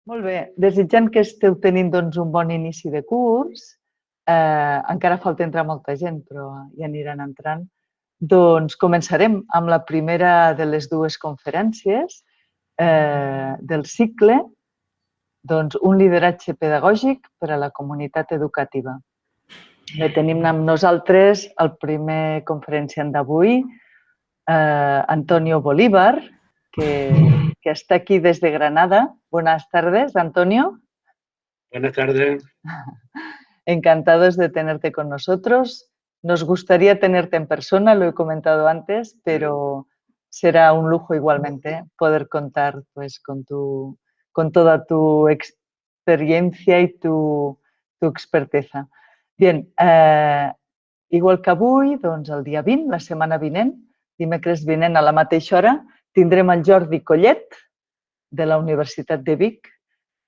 Molt bé. Desitjant que esteu tenint un bon inici de curs, encara falta entrar molta gent, però ja aniran entrant. Doncs començarem amb la primera de les dues conferències del cicle, un lideratge pedagògic per a la comunitat educativa. Bé, tenim amb nosaltres el primer conferenciant d'avui, Antonio Bolívar, que está aquí desde Granada. Buenas tardes, Antonio. Buenas tardes. Encantados de tenerte con nosotros. Nos gustaría tenerte en persona, lo he comentado antes, pero será un lujo igualmente poder contar pues, con toda tu experiencia y tu expertesa. Bien, igual que avui, doncs el dia 20, la setmana vinent, dimecres vinent a la mateixa hora, tindrem el Jordi Collet, de la Universitat de Vic,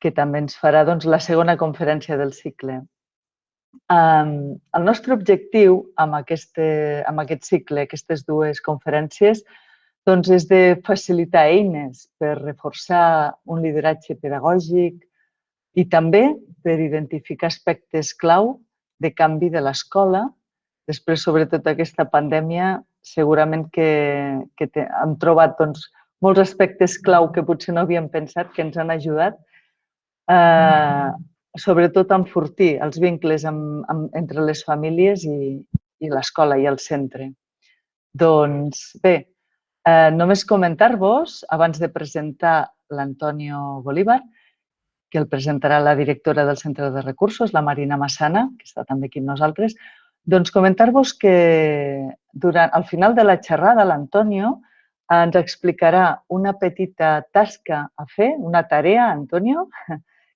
que també ens farà la segona conferència del cicle. El nostre objectiu amb aquest cicle, aquestes dues conferències, és de facilitar eines per reforçar un lideratge pedagògic i també per identificar aspectes clau de canvi de l'escola. Després, sobretot aquesta pandèmia, segurament que hem trobat molts aspectes clau que potser no havíem pensat, que ens han ajudat, sobretot a enfortir els vincles entre les famílies i l'escola i el centre. Doncs bé, només comentar-vos, abans de presentar l'Antonio Bolívar, que el presentarà la directora del Centre de Recursos, la Marina Massana, que està també aquí amb nosaltres, doncs comentar-vos que al final de la xerrada l'Antonio ens explicarà una petita tasca a fer, una tarea, Antonio,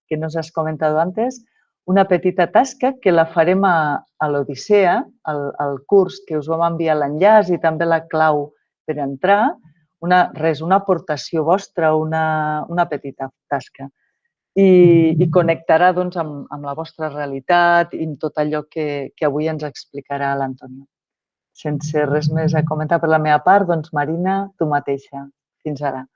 que nos has comentado antes, una petita tasca que la farem a l'Odissea, al curs que us vam enviar l'enllaç i també la clau per entrar, una aportació vostra, una petita tasca. I connectarà amb la vostra realitat i amb tot allò que avui ens explicarà l'Antonio. Sense res més a comentar per la meva part, doncs Marina, tu mateixa. Fins ara.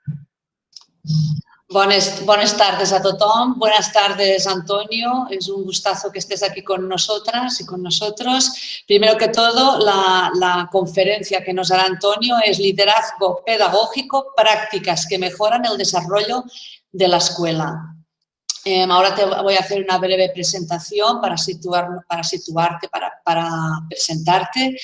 Buenas tardes a todos. Buenas tardes, Antonio. Es un gustazo que estés aquí con nosotras y con nosotros. Primero que todo, la conferencia que nos hará Antonio es Liderazgo Pedagógico, prácticas que mejoran el desarrollo de la escuela. Ahora te voy a hacer una breve presentación para situarte, para presentarte.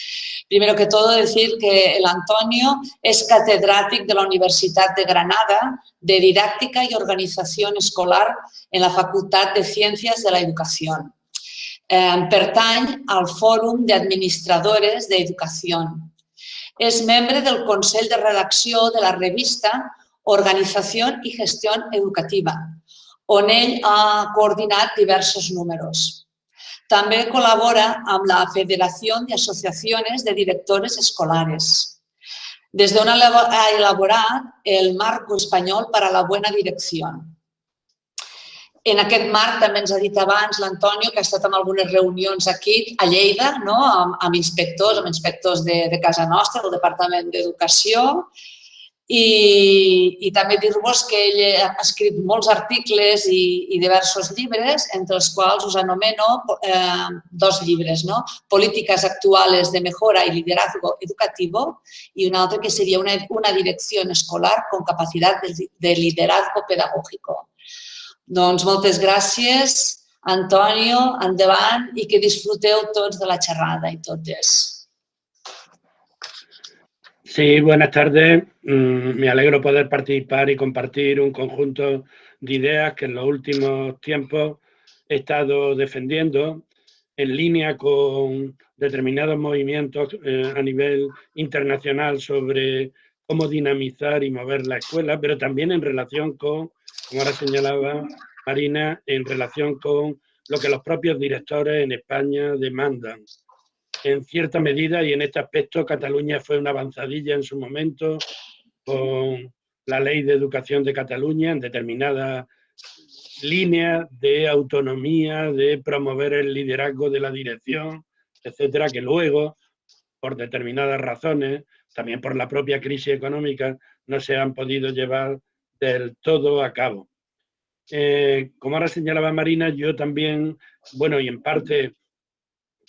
Primero que todo, decir que el Antonio es catedràtic de la Universitat de Granada de Didáctica y Organización Escolar en la Facultad de Ciencias de la Educación. Pertany al Fòrum d'Administradores d'Educació. És membre del Consell de Redacció de la revista Organización y Gestión Educativa, on ell ha coordinat diversos números. També col·labora amb la Federación de Asociaciones de Directores Escolares, des d'on ha elaborat el Marco Espanyol para la Buena Dirección. En aquest marc també ens ha dit abans l'Antonio que ha estat en algunes reunions aquí a Lleida amb inspectors de casa nostra, del Departament d'Educació, i també dir-vos que ell ha escrit molts articles i diversos llibres, entre els quals us anomeno dos llibres, Políticas actuales de mejora y liderazgo educativo i un altre que seria una dirección escolar con capacidad de liderazgo pedagógico. Doncs moltes gràcies, Antonio, endavant i que disfruteu tots de la xerrada i totes. Sí, buenas tardes. Me alegro poder participar y compartir un conjunto de ideas que en los últimos tiempos he estado defendiendo en línea con determinados movimientos a nivel internacional sobre cómo dinamizar y mover la escuela, pero también en relación con, como ahora señalaba Marina, en relación con lo que los propios directores en España demandan. En cierta medida, y en este aspecto, Cataluña fue una avanzadilla en su momento con la Ley de Educación de Cataluña en determinadas líneas de autonomía, de promover el liderazgo de la dirección, etcétera, que luego, por determinadas razones, también por la propia crisis económica, no se han podido llevar del todo a cabo. Como ahora señalaba Marina, yo también, bueno, y en parte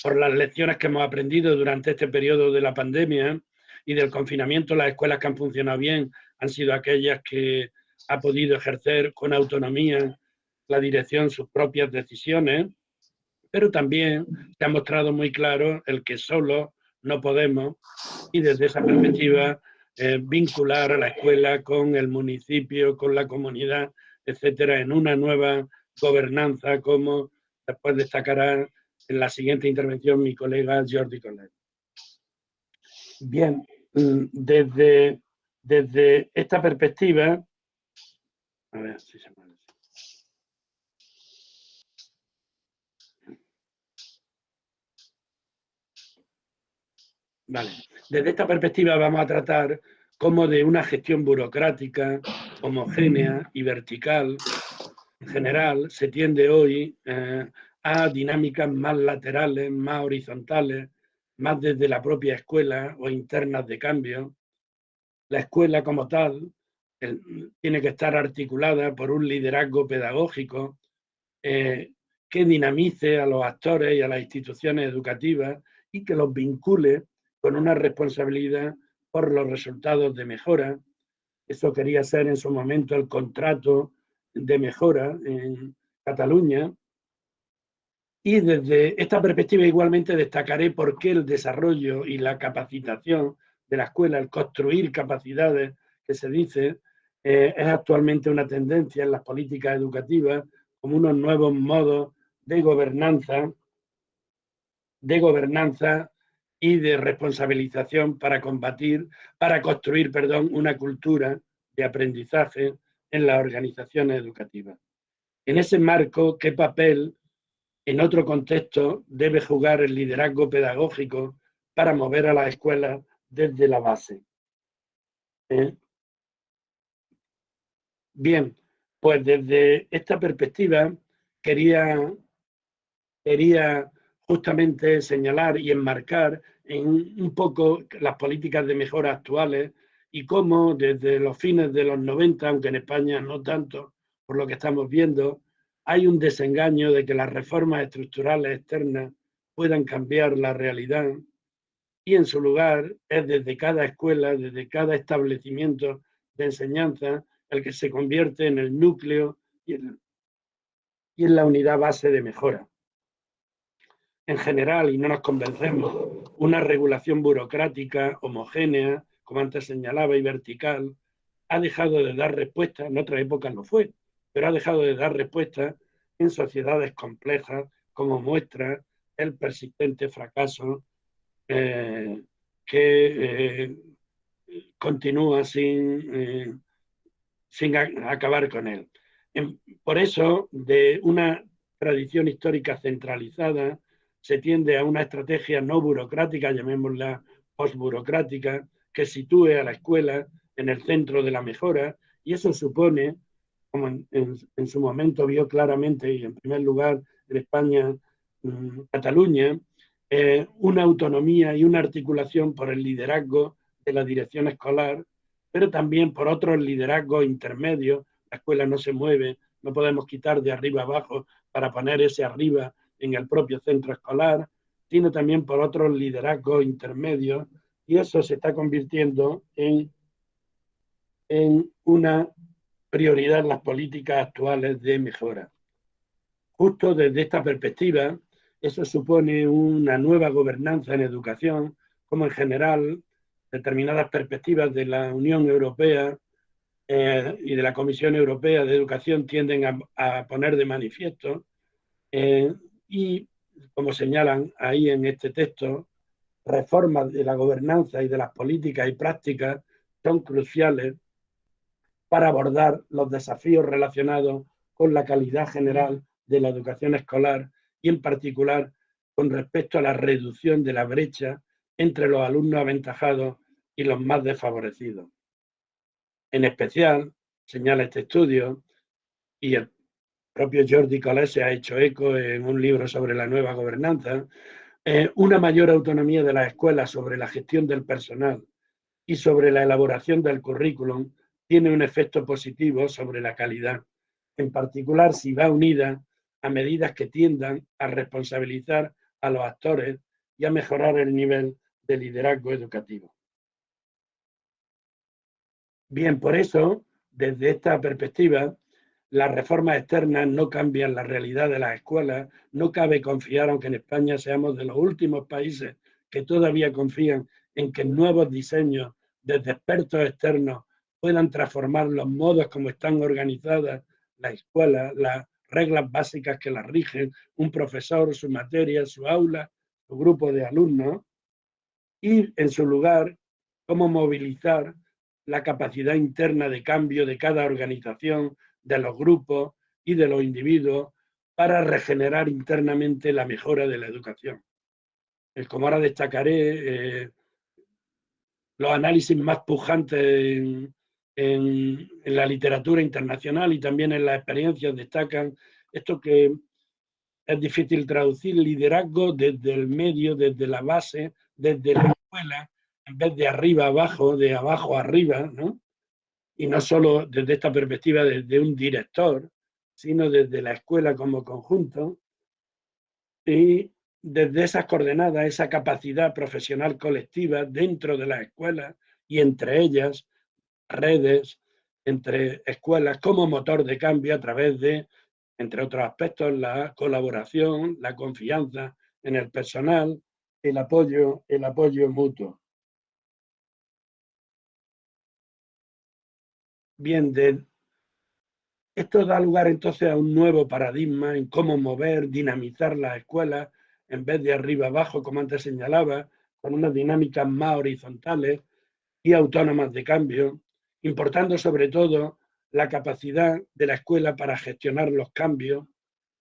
por las lecciones que hemos aprendido durante este periodo de la pandemia y del confinamiento, las escuelas que han funcionado bien han sido aquellas que ha podido ejercer con autonomía la dirección sus propias decisiones, pero también se ha mostrado muy claro el que solo no podemos, y desde esa perspectiva vincular a la escuela con el municipio, con la comunidad, etcétera, en una nueva gobernanza, como después destacará en la siguiente intervención mi colega Jordi Colet. Bien, desde esta perspectiva, a ver si se puede. Vale, desde esta perspectiva vamos a tratar cómo de una gestión burocrática, homogénea y vertical, en general, se tiende hoy a dinámicas más laterales, más horizontales, más desde la propia escuela o internas de cambio. La escuela como tal tiene que estar articulada por un liderazgo pedagógico que dinamice a los actores y a las instituciones educativas y que los vincule con una responsabilidad por los resultados de mejora. Eso quería ser en su momento el contrato de mejora en Cataluña. Y desde esta perspectiva igualmente destacaré por qué el desarrollo y la capacitación de la escuela, el construir capacidades, que se dice, es actualmente una tendencia en las políticas educativas como unos nuevos modos de gobernanza y de responsabilización para construir una cultura de aprendizaje en las organizaciones educativas. En ese marco, ¿qué papel en otro contexto debe jugar el liderazgo pedagógico para mover a las escuelas desde la base? Bien, pues desde esta perspectiva quería justamente señalar y enmarcar en un poco las políticas de mejora actuales y cómo desde los fines de los 90, aunque en España no tanto, por lo que estamos viendo, hay un desengaño de que las reformas estructurales externas puedan cambiar la realidad y en su lugar es desde cada escuela, desde cada establecimiento de enseñanza, el que se convierte en el núcleo y en la unidad base de mejora. En general, y no nos convencemos, una regulación burocrática, homogénea, como antes señalaba, y vertical, ha dejado de dar respuesta, en otras épocas lo fue, pero ha dejado de dar respuesta en sociedades complejas, como muestra el persistente fracaso que continúa sin acabar con él. Por eso, de una tradición histórica centralizada, se tiende a una estrategia no burocrática, llamémosla postburocrática, que sitúe a la escuela en el centro de la mejora, y eso supone, como en su momento vio claramente, y en primer lugar en España, Cataluña, una autonomía y una articulación por el liderazgo de la dirección escolar, pero también por otros liderazgos intermedios. La escuela no se mueve, no podemos quitar de arriba abajo para poner ese arriba en el propio centro escolar, sino también por otros liderazgos intermedios, y eso se está convirtiendo en una prioridad en las políticas actuales de mejora. Justo desde esta perspectiva, eso supone una nueva gobernanza en educación, como en general determinadas perspectivas de la Unión Europea y de la Comisión Europea de Educación tienden a poner de manifiesto, y como señalan ahí en este texto, reformas de la gobernanza y de las políticas y prácticas son cruciales para abordar los desafíos relacionados con la calidad general de la educación escolar y en particular con respecto a la reducción de la brecha entre los alumnos aventajados y los más desfavorecidos. En especial, señala este estudio, y el propio Jordi Colet se ha hecho eco en un libro sobre la nueva gobernanza, una mayor autonomía de las escuelas sobre la gestión del personal y sobre la elaboración del currículum tiene un efecto positivo sobre la calidad en particular si va unida a medidas que tiendan a responsabilizar a los actores y a mejorar el nivel de liderazgo educativo. Bien, por eso, desde esta perspectiva, las reformas externas no cambian la realidad de las escuelas. No cabe confiar, aunque en España seamos de los últimos países que todavía confían en que nuevos diseños desde expertos externos puedan transformar los modos como están organizadas las escuelas, las reglas básicas que las rigen, un profesor, su materia, su aula, su grupo de alumnos, y en su lugar, cómo movilizar la capacidad interna de cambio de cada organización, de los grupos y de los individuos para regenerar internamente la mejora de la educación. Como ahora destacaré, los análisis más pujantes en la literatura internacional y también en las experiencias destacan esto que es difícil traducir: liderazgo desde el medio, desde la base, desde la escuela, en vez de arriba abajo, de abajo arriba, ¿no? Y no solo desde esta perspectiva desde un director, sino desde la escuela como conjunto, y desde esas coordenadas, esa capacidad profesional colectiva dentro de las escuelas y entre ellas redes, entre escuelas como motor de cambio a través de, entre otros aspectos, la colaboración, la confianza en el personal, el apoyo mutuo. Bien, esto da lugar entonces a un nuevo paradigma en cómo mover, dinamizar las escuelas, en vez de arriba abajo, como antes señalaba, con unas dinámicas más horizontales y autónomas de cambio, importando sobre todo la capacidad de la escuela para gestionar los cambios.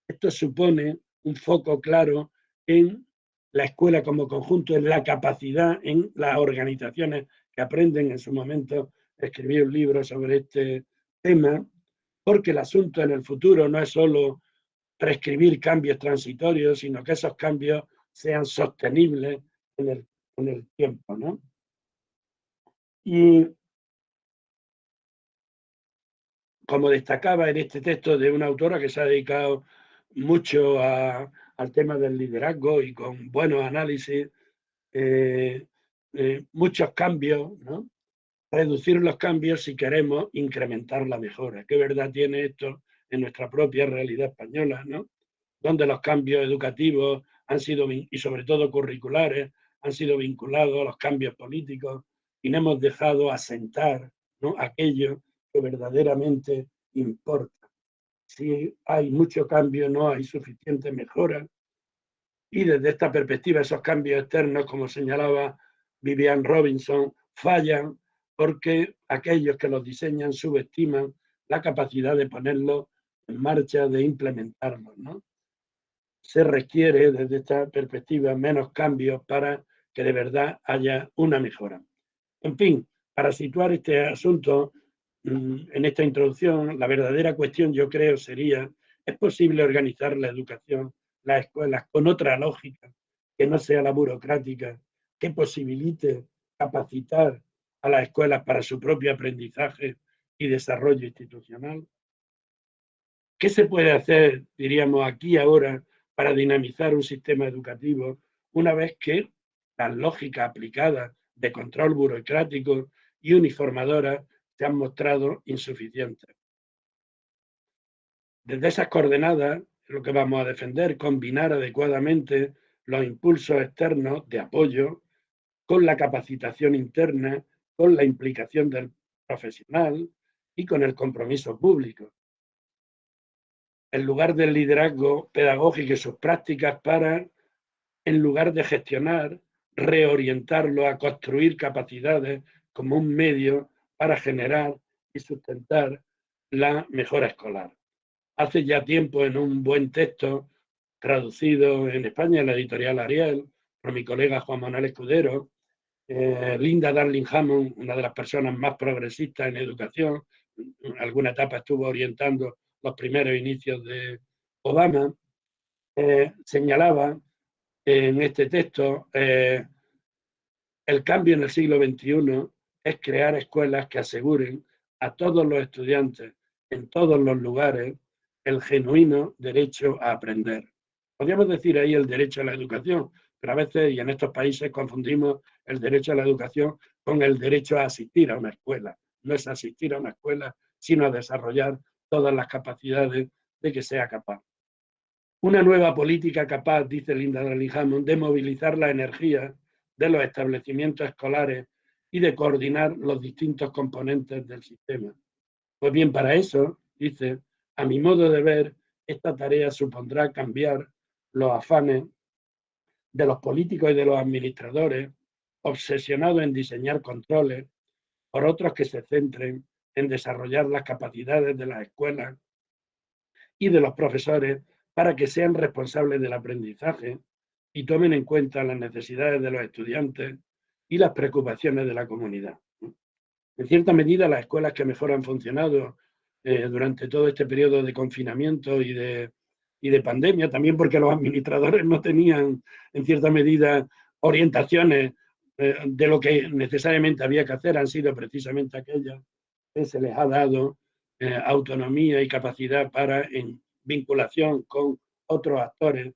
Esto supone un foco claro en la escuela como conjunto, en la capacidad, en las organizaciones que aprenden. En su momento escribí un libro sobre este tema, porque el asunto en el futuro no es solo prescribir cambios transitorios, sino que esos cambios sean sostenibles en el tiempo, ¿no? Y como destacaba en este texto de una autora que se ha dedicado mucho al tema del liderazgo y con buenos análisis, muchos cambios, ¿no? Reducir los cambios si queremos incrementar la mejora. ¿Qué verdad tiene esto en nuestra propia realidad española, ¿no? Donde los cambios educativos han sido, y sobre todo curriculares, han sido vinculados a los cambios políticos y no hemos dejado asentar, ¿no?, aquello que verdaderamente importa. Si hay mucho cambio, no hay suficiente mejora. Y desde esta perspectiva, esos cambios externos, como señalaba Vivian Robinson, fallan porque aquellos que los diseñan subestiman la capacidad de ponerlos en marcha, de implementarlos, ¿no? Se requiere, desde esta perspectiva, menos cambios para que de verdad haya una mejora. En fin, para situar este asunto en esta introducción, la verdadera cuestión, yo creo, sería: ¿es posible organizar la educación, las escuelas, con otra lógica que no sea la burocrática, que posibilite capacitar a las escuelas para su propio aprendizaje y desarrollo institucional? ¿Qué se puede hacer, diríamos, aquí ahora para dinamizar un sistema educativo una vez que las lógicas aplicadas de control burocrático y uniformadoras se han mostrado insuficientes? Desde esas coordenadas, lo que vamos a defender, combinar adecuadamente los impulsos externos de apoyo con la capacitación interna, con la implicación del profesional y con el compromiso público, en lugar del liderazgo pedagógico y sus prácticas, para, en lugar de gestionar, reorientarlo a construir capacidades como un medio para generar y sustentar la mejora escolar. Hace ya tiempo, en un buen texto traducido en España en la editorial Ariel por mi colega Juan Manuel Escudero, Linda Darling-Hammond, una de las personas más progresistas en educación, en alguna etapa estuvo orientando los primeros inicios de Obama, señalaba en este texto: el cambio en el siglo XXI es crear escuelas que aseguren a todos los estudiantes en todos los lugares el genuino derecho a aprender. Podríamos decir ahí el derecho a la educación, pero a veces, y en estos países, confundimos el derecho a la educación con el derecho a asistir a una escuela. No es asistir a una escuela, sino a desarrollar todas las capacidades de que sea capaz. Una nueva política capaz, dice Linda Darling-Hammond, de movilizar la energía de los establecimientos escolares y de coordinar los distintos componentes del sistema. Pues bien, para eso, dice, a mi modo de ver, esta tarea supondrá cambiar los afanes de los políticos y de los administradores, obsesionados en diseñar controles, por otros que se centren en desarrollar las capacidades de las escuelas y de los profesores para que sean responsables del aprendizaje y tomen en cuenta las necesidades de los estudiantes y las preocupaciones de la comunidad. En cierta medida, las escuelas que mejor han funcionado durante todo este periodo de confinamiento y de pandemia, también porque los administradores no tenían, en cierta medida, orientaciones de lo que necesariamente había que hacer, han sido precisamente aquellas que se les ha dado autonomía y capacidad para, en vinculación con otros actores,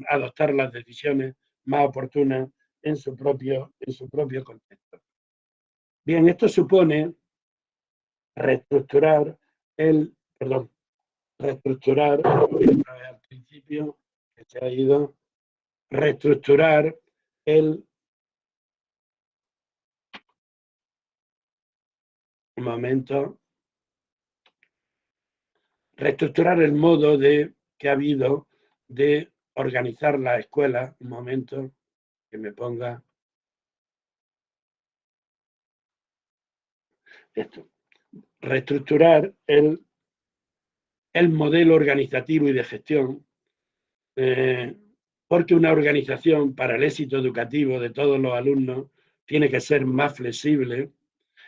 adoptar las decisiones más oportunas en su propio contexto. Bien, esto supone reestructurar al principio, que se ha ido, reestructurar un momento, reestructurar el modo que ha habido de organizar la escuela, un momento, que me ponga esto, reestructurar el modelo organizativo y de gestión, porque una organización para el éxito educativo de todos los alumnos tiene que ser más flexible.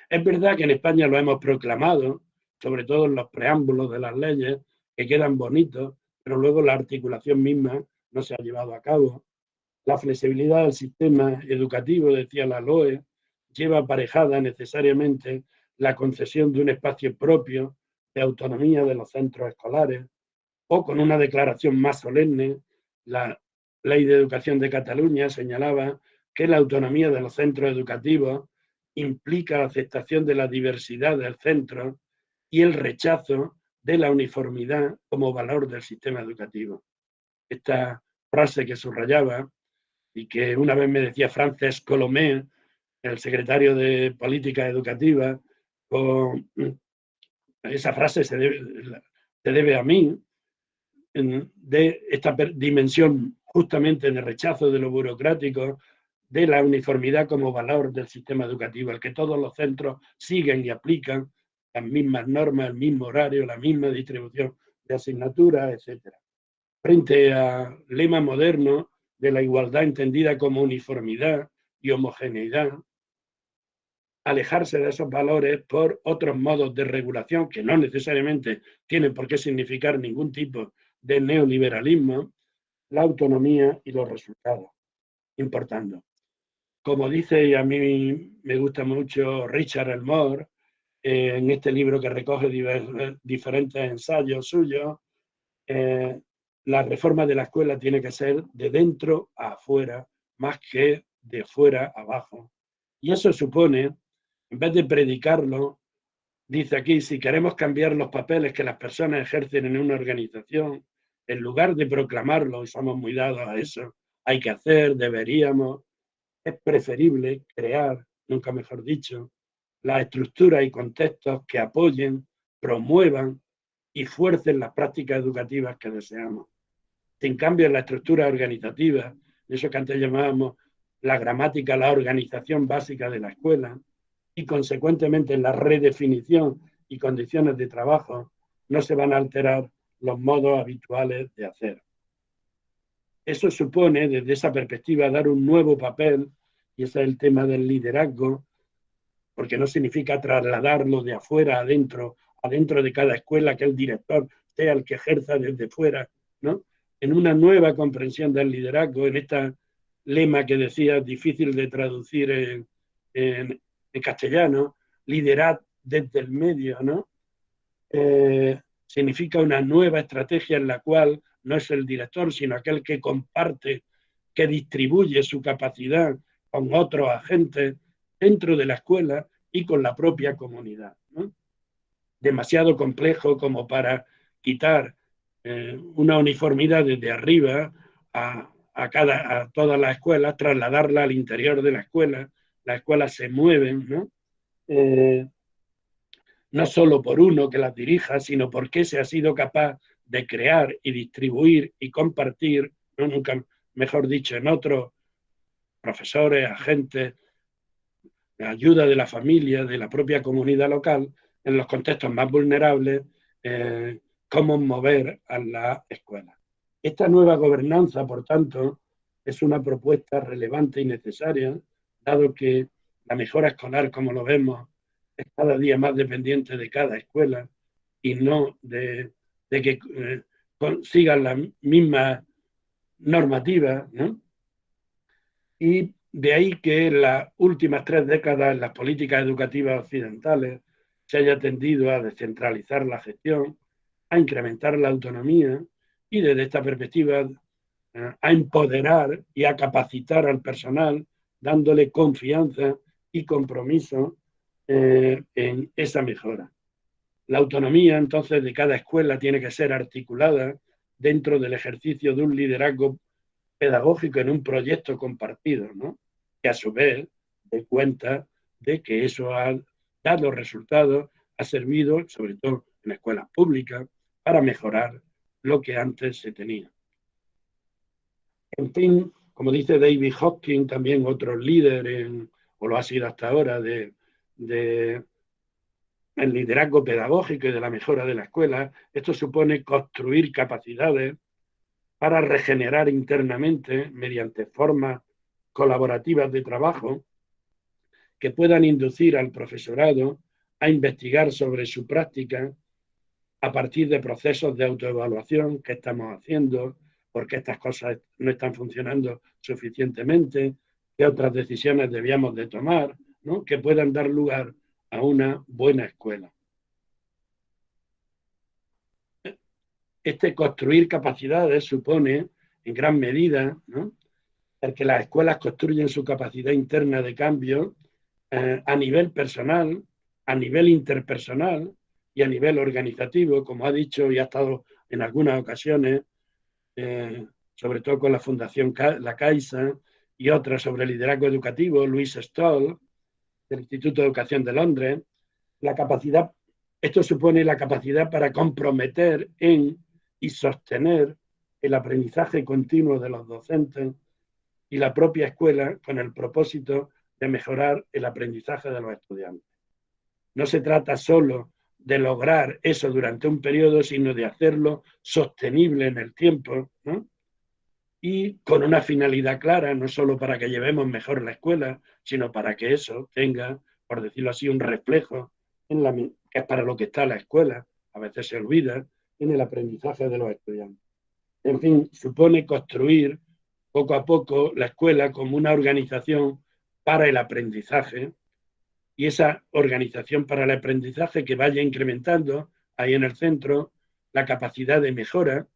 Es verdad que en España lo hemos proclamado, sobre todo en los preámbulos de las leyes, que quedan bonitos, pero luego la articulación misma no se ha llevado a cabo. La flexibilidad del sistema educativo, decía la LOE, lleva aparejada necesariamente la concesión de un espacio propio de autonomía de los centros escolares, o con una declaración más solemne, la Ley de Educación de Cataluña señalaba que la autonomía de los centros educativos implica la aceptación de la diversidad del centro y el rechazo de la uniformidad como valor del sistema educativo. Esta frase que subrayaba y que una vez me decía Francesc Colomé, el secretario de Política Educativa, esa frase se debe a mí, de esta dimensión justamente de rechazo de lo burocrático, de la uniformidad como valor del sistema educativo, el que todos los centros siguen y aplican las mismas normas, el mismo horario, la misma distribución de asignaturas, etc. Frente al lema moderno de la igualdad entendida como uniformidad y homogeneidad, alejarse de esos valores por otros modos de regulación que no necesariamente tienen por qué significar ningún tipo de neoliberalismo, la autonomía y los resultados, importando. Como dice, y a mí me gusta mucho Richard Elmore, en este libro que recoge diferentes ensayos suyos, la reforma de la escuela tiene que ser de dentro a afuera, más que de fuera a abajo. Y eso supone, en vez de predicarlo, dice aquí, si queremos cambiar los papeles que las personas ejercen en una organización, en lugar de proclamarlo, y somos muy dados a eso, hay que hacer, deberíamos, es preferible crear, nunca mejor dicho, las estructuras y contextos que apoyen, promuevan y fuercen las prácticas educativas que deseamos. En cambio, en la estructura organizativa, eso que antes llamábamos la gramática, la organización básica de la escuela, y consecuentemente en la redefinición y condiciones de trabajo, no se van a alterar los modos habituales de hacer. Eso supone, desde esa perspectiva, dar un nuevo papel, y ese es el tema del liderazgo, porque no significa trasladarlo de afuera adentro de cada escuela, que el director sea el que ejerza desde fuera, ¿no? En una nueva comprensión del liderazgo, en esta lema que decía, difícil de traducir en castellano, liderar desde el medio, ¿no? significa una nueva estrategia en la cual no es el director, sino aquel que comparte, que distribuye su capacidad con otros agentes dentro de la escuela y con la propia comunidad, ¿no? Demasiado complejo como para quitar una uniformidad desde arriba a todas las escuelas, trasladarla al interior de la escuela. Las escuelas se mueven, ¿no? No solo por uno que las dirija, sino porque se ha sido capaz de crear y distribuir y compartir, ¿no? Nunca mejor dicho, en otros profesores, agentes, ayuda de la familia, de la propia comunidad local, en los contextos más vulnerables, cómo mover a la escuela. Esta nueva gobernanza, por tanto, es una propuesta relevante y necesaria, dado que la mejora escolar, como lo vemos, es cada día más dependiente de cada escuela y no de que sigan las mismas normativas, ¿no? Y de ahí que en las últimas 3 décadas en las políticas educativas occidentales se haya tendido a descentralizar la gestión, a incrementar la autonomía y desde esta perspectiva a empoderar y a capacitar al personal, dándole confianza y compromiso en esa mejora. La autonomía, entonces, de cada escuela tiene que ser articulada dentro del ejercicio de un liderazgo pedagógico en un proyecto compartido, ¿no? Que a su vez dé cuenta de que eso ha dado resultados, ha servido, sobre todo en escuelas públicas, para mejorar lo que antes se tenía. En fin, como dice David Hopkins, también otro líder, o lo ha sido hasta ahora, de el liderazgo pedagógico y de la mejora de la escuela, esto supone construir capacidades para regenerar internamente mediante formas colaborativas de trabajo que puedan inducir al profesorado a investigar sobre su práctica a partir de procesos de autoevaluación, qué estamos haciendo, por qué estas cosas no están funcionando suficientemente, qué otras decisiones debíamos de tomar, ¿no? Que puedan dar lugar a una buena escuela. Este construir capacidades supone, en gran medida, ¿no?, el que las escuelas construyen su capacidad interna de cambio a nivel personal, a nivel interpersonal y a nivel organizativo, como ha dicho y ha estado en algunas ocasiones, sobre todo con la Fundación La Caixa y otras sobre liderazgo educativo, Louise Stoll, del Instituto de Educación de Londres. La capacidad, esto supone la capacidad para comprometer y sostener el aprendizaje continuo de los docentes y la propia escuela con el propósito de mejorar el aprendizaje de los estudiantes. No se trata solo de lograr eso durante un periodo, sino de hacerlo sostenible en el tiempo, ¿no? Y con una finalidad clara, no solo para que llevemos mejor la escuela, sino para que eso tenga, por decirlo así, un reflejo que es para lo que está la escuela, a veces se olvida, en el aprendizaje de los estudiantes. En fin, supone construir poco a poco la escuela como una organización para el aprendizaje, y esa organización para el aprendizaje que vaya incrementando ahí en el centro la capacidad de mejora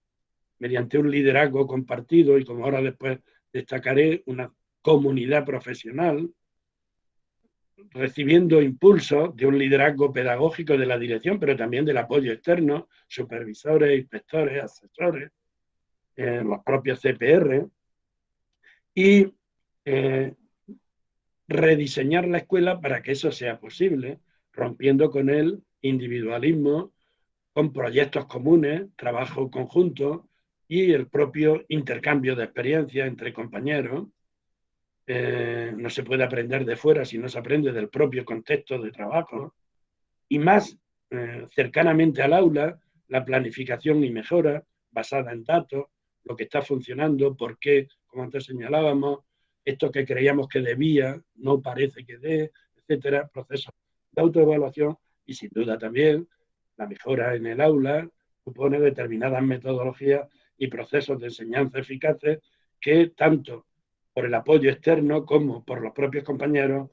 mediante un liderazgo compartido y, como ahora después destacaré, una comunidad profesional, recibiendo impulso de un liderazgo pedagógico de la dirección, pero también del apoyo externo, supervisores, inspectores, asesores, los propios CPR, y rediseñar la escuela para que eso sea posible, rompiendo con el individualismo, con proyectos comunes, trabajo conjunto y el propio intercambio de experiencias entre compañeros. No se puede aprender de fuera si no se aprende del propio contexto de trabajo. Y más cercanamente al aula, la planificación y mejora basada en datos, lo que está funcionando, por qué, como antes señalábamos, esto que creíamos que debía no parece que dé, etcétera, procesos de autoevaluación y sin duda también la mejora en el aula supone determinadas metodologías y procesos de enseñanza eficaces que tanto por el apoyo externo como por los propios compañeros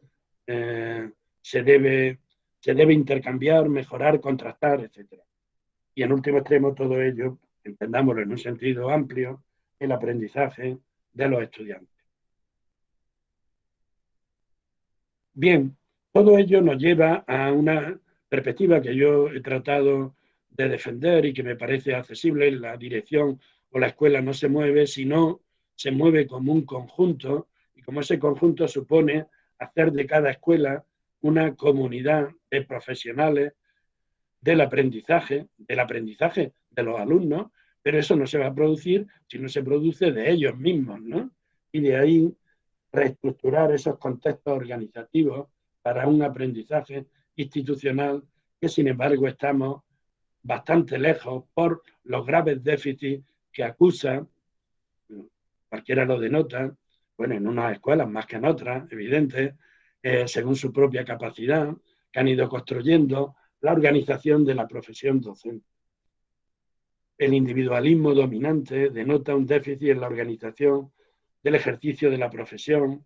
se debe intercambiar, mejorar, contrastar, etcétera. y en último extremo todo ello, entendámoslo en un sentido amplio, el aprendizaje de los estudiantes. Bien, todo ello nos lleva a una perspectiva que yo he tratado de defender y que me parece accesible. La dirección o la escuela no se mueve, sino se mueve como un conjunto, y como ese conjunto supone hacer de cada escuela una comunidad de profesionales del aprendizaje de los alumnos, pero eso no se va a producir si no se produce de ellos mismos, ¿no? Y de ahí reestructurar esos contextos organizativos para un aprendizaje institucional que, sin embargo, estamos bastante lejos por los graves déficits que acusa, cualquiera lo denota, bueno, en unas escuelas más que en otras, evidente, según su propia capacidad, que han ido construyendo la organización de la profesión docente. El individualismo dominante denota un déficit en la organización del ejercicio de la profesión,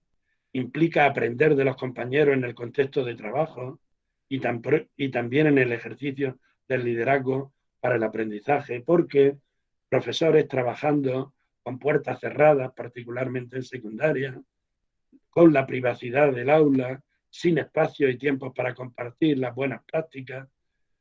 implica aprender de los compañeros en el contexto de trabajo y también en el ejercicio del liderazgo para el aprendizaje, porque profesores trabajando con puertas cerradas, particularmente en secundaria, con la privacidad del aula, sin espacio y tiempos para compartir las buenas prácticas,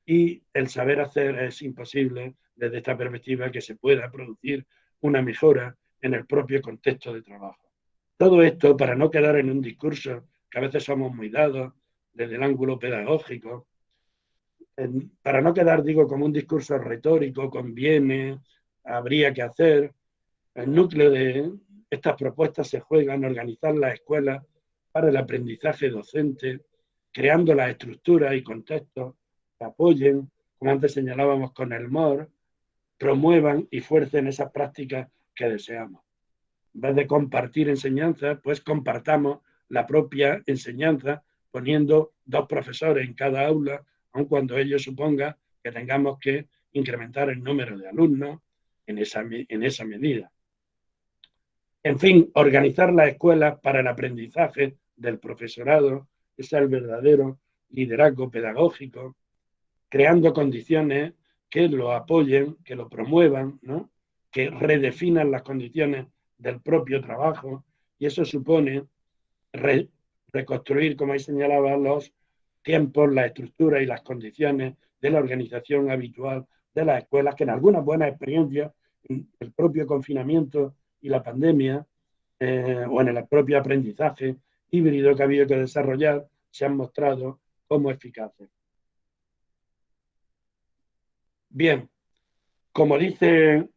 y el saber hacer es imposible desde esta perspectiva que se pueda producir una mejora en el propio contexto de trabajo. Todo esto para no quedar en un discurso que a veces somos muy dados desde el ángulo pedagógico, para no quedar, digo, como un discurso retórico, conviene, habría que hacer. El núcleo de estas propuestas se juega en organizar las escuelas para el aprendizaje docente, creando las estructuras y contextos que apoyen, como antes señalábamos con el MOR, promuevan y fuercen esas prácticas que deseamos. En vez de compartir enseñanza, pues compartamos la propia enseñanza poniendo 2 profesores en cada aula, aun cuando ello suponga que tengamos que incrementar el número de alumnos en esa medida. En fin, organizar las escuelas para el aprendizaje del profesorado, ese es el verdadero liderazgo pedagógico, creando condiciones que lo apoyen, que lo promuevan, ¿no? Que redefinan las condiciones del propio trabajo, y eso supone reconstruir, como ahí señalaba, los tiempos, la estructura y las condiciones de la organización habitual de las escuelas, que en algunas buenas experiencias, en el propio confinamiento y la pandemia, o en el propio aprendizaje híbrido que ha habido que desarrollar, se han mostrado como eficaces. Bien, como dice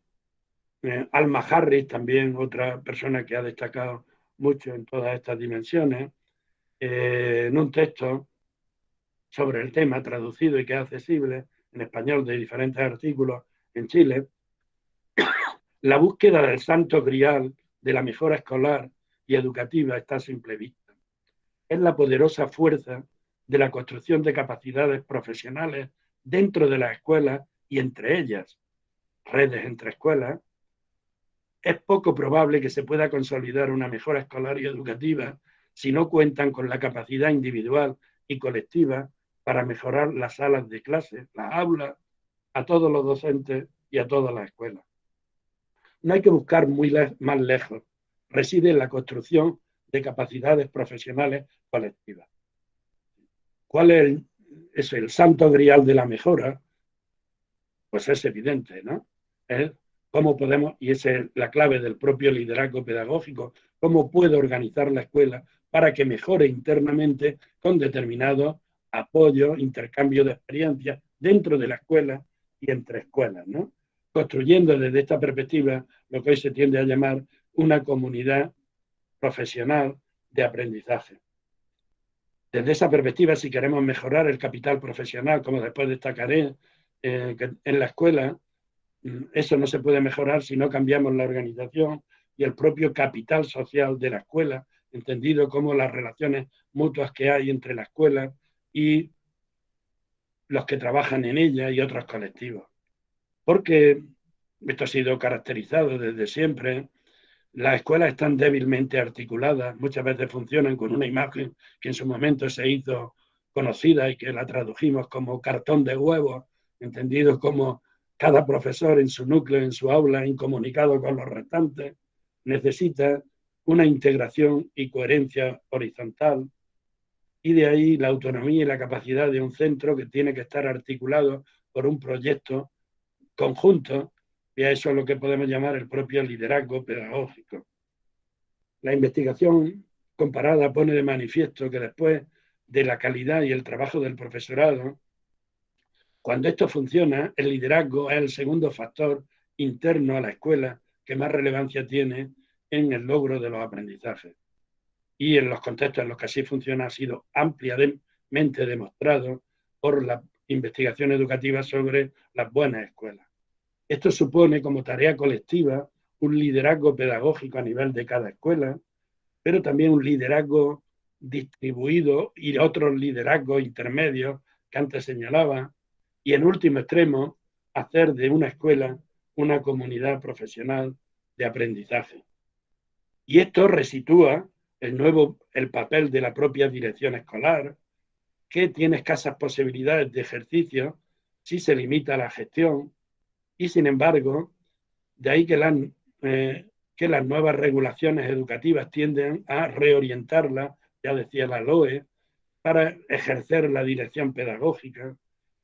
Alma Harris, también otra persona que ha destacado mucho en todas estas dimensiones, en un texto sobre el tema traducido y que es accesible en español de diferentes artículos en Chile, la búsqueda del santo grial de la mejora escolar y educativa está a simple vista. Es la poderosa fuerza de la construcción de capacidades profesionales dentro de las escuelas y entre ellas, redes entre escuelas. Es poco probable que se pueda consolidar una mejora escolar y educativa si no cuentan con la capacidad individual y colectiva para mejorar las salas de clase, las aulas, a todos los docentes y a todas las escuelas. No hay que buscar más lejos, reside en la construcción de capacidades profesionales colectivas. ¿Cuál es el santo grial de la mejora? Pues es evidente, ¿no? Es cómo podemos, y esa es la clave del propio liderazgo pedagógico, cómo puede organizar la escuela para que mejore internamente con determinados apoyos, intercambio de experiencias dentro de la escuela y entre escuelas, ¿no? Construyendo desde esta perspectiva lo que hoy se tiende a llamar una comunidad profesional de aprendizaje. Desde esa perspectiva, si queremos mejorar el capital profesional, como después destacaré, en la escuela, eso no se puede mejorar si no cambiamos la organización y el propio capital social de la escuela, entendido como las relaciones mutuas que hay entre la escuela y los que trabajan en ella y otros colectivos. Porque esto ha sido caracterizado desde siempre. Las escuelas están débilmente articuladas, muchas veces funcionan con una imagen que en su momento se hizo conocida y que la tradujimos como cartón de huevos, entendido como cada profesor en su núcleo, en su aula, incomunicado con los restantes, necesita una integración y coherencia horizontal, y de ahí la autonomía y la capacidad de un centro que tiene que estar articulado por un proyecto conjunto, y a eso es lo que podemos llamar el propio liderazgo pedagógico. La investigación comparada pone de manifiesto que después de la calidad y el trabajo del profesorado, cuando esto funciona, el liderazgo es el segundo factor interno a la escuela que más relevancia tiene en el logro de los aprendizajes. Y en los contextos en los que así funciona ha sido ampliamente demostrado por la investigación educativa sobre las buenas escuelas. Esto supone como tarea colectiva un liderazgo pedagógico a nivel de cada escuela, pero también un liderazgo distribuido y otros liderazgos intermedios que antes señalaba, y en último extremo, hacer de una escuela una comunidad profesional de aprendizaje. Y esto resitúa el papel de la propia dirección escolar, que tiene escasas posibilidades de ejercicio si se limita a la gestión, y sin embargo, de ahí que las nuevas regulaciones educativas tienden a reorientarla, ya decía la LOE, para ejercer la dirección pedagógica,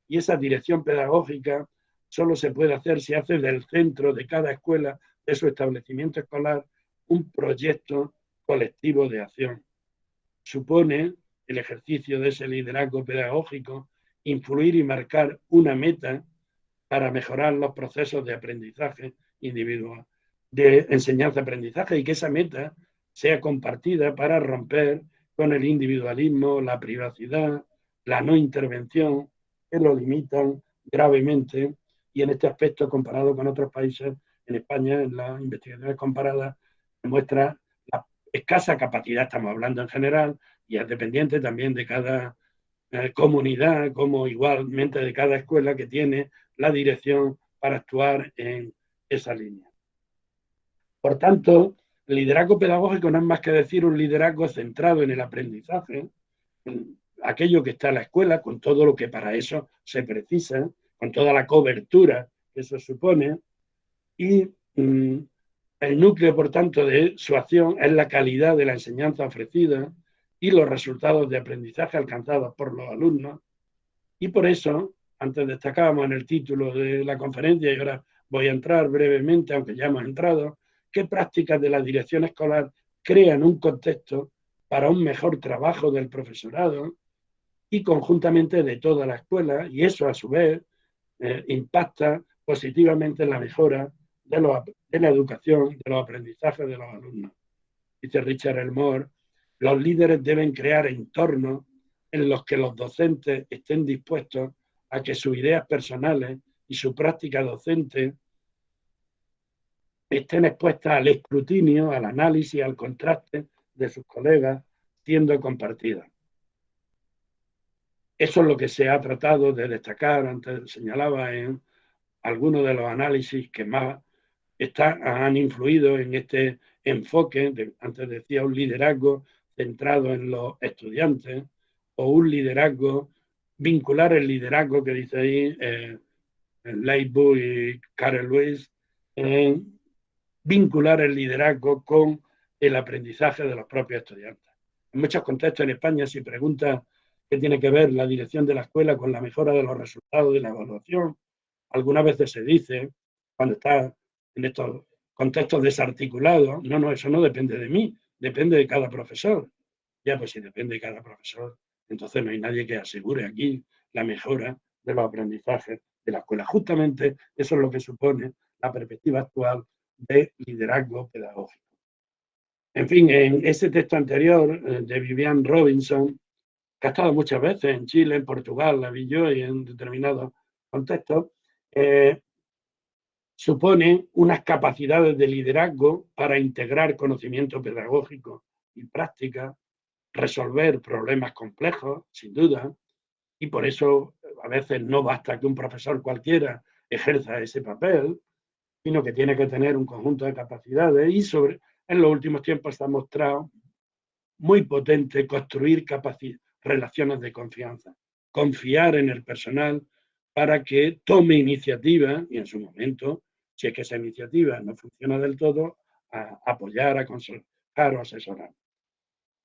y esa dirección pedagógica solo se puede hacer si hace del centro de cada escuela, de su establecimiento escolar, un proyecto colectivo de acción. Supone el ejercicio de ese liderazgo pedagógico influir y marcar una meta para mejorar los procesos de aprendizaje individual, de enseñanza-aprendizaje, y que esa meta sea compartida para romper con el individualismo, la privacidad, la no intervención, que lo limitan gravemente. Y en este aspecto, comparado con otros países, en España, en las investigaciones comparadas, demuestra la escasa capacidad, estamos hablando en general, y es dependiente también de cada comunidad, como igualmente de cada escuela que tiene la dirección para actuar en esa línea. Por tanto, el liderazgo pedagógico no es más que decir un liderazgo centrado en el aprendizaje, en aquello que está en la escuela, con todo lo que para eso se precisa, con toda la cobertura que eso supone, y el núcleo, por tanto, de su acción es la calidad de la enseñanza ofrecida y los resultados de aprendizaje alcanzados por los alumnos. Y por eso, antes destacábamos en el título de la conferencia, y ahora voy a entrar brevemente, aunque ya hemos entrado, qué prácticas de la dirección escolar crean un contexto para un mejor trabajo del profesorado y conjuntamente de toda la escuela, y eso a su vez impacta positivamente en la mejora de la educación, de los aprendizajes de los alumnos. Dice Richard Elmore, los líderes deben crear entornos en los que los docentes estén dispuestos a que sus ideas personales y su práctica docente estén expuestas al escrutinio, al análisis, al contraste de sus colegas, siendo compartidas. Eso es lo que se ha tratado de destacar, antes señalaba, en algunos de los análisis que más han influido en este enfoque, antes decía un liderazgo centrado en los estudiantes, o un liderazgo, vincular el liderazgo que dice ahí Leibu y Carol Lewis, vincular el liderazgo con el aprendizaje de los propios estudiantes. En muchos contextos en España, si pregunta qué tiene que ver la dirección de la escuela con la mejora de los resultados de la evaluación, algunas veces se dice, cuando está en estos contextos desarticulados, no, eso no depende de mí, depende de cada profesor. Ya, pues si depende de cada profesor, entonces no hay nadie que asegure aquí la mejora de los aprendizajes de la escuela. Justamente eso es lo que supone la perspectiva actual de liderazgo pedagógico. En fin, en ese texto anterior de Vivian Robinson, que ha estado muchas veces en Chile, en Portugal, la vi yo, y en determinados contextos, supone unas capacidades de liderazgo para integrar conocimiento pedagógico y práctica, resolver problemas complejos, sin duda, y por eso a veces no basta que un profesor cualquiera ejerza ese papel, sino que tiene que tener un conjunto de capacidades, y en los últimos tiempos se ha mostrado muy potente construir relaciones de confianza, confiar en el personal para que tome iniciativa y en su momento, si es que esa iniciativa no funciona del todo, a apoyar, a aconsejar o asesorar.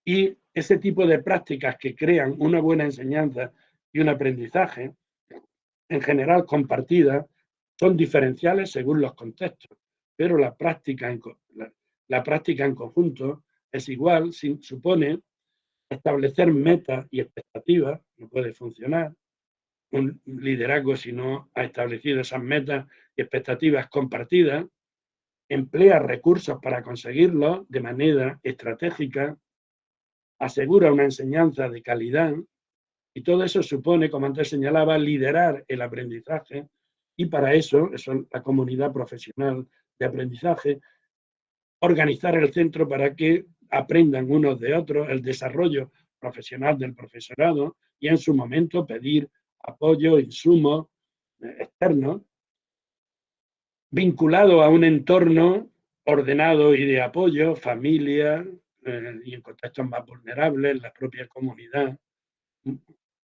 Y ese tipo de prácticas que crean una buena enseñanza y un aprendizaje, en general compartidas, son diferenciales según los contextos, pero la práctica en conjunto es igual, supone establecer metas y expectativas, no puede funcionar un liderazgo si no ha establecido esas metas y expectativas compartidas, emplea recursos para conseguirlos de manera estratégica, asegura una enseñanza de calidad y todo eso supone, como antes señalaba, liderar el aprendizaje y para eso la comunidad profesional de aprendizaje, organizar el centro para que aprendan unos de otros, el desarrollo profesional del profesorado y en su momento pedir apoyo, insumos externos, vinculado a un entorno ordenado y de apoyo, familia y en contextos más vulnerables, la propia comunidad,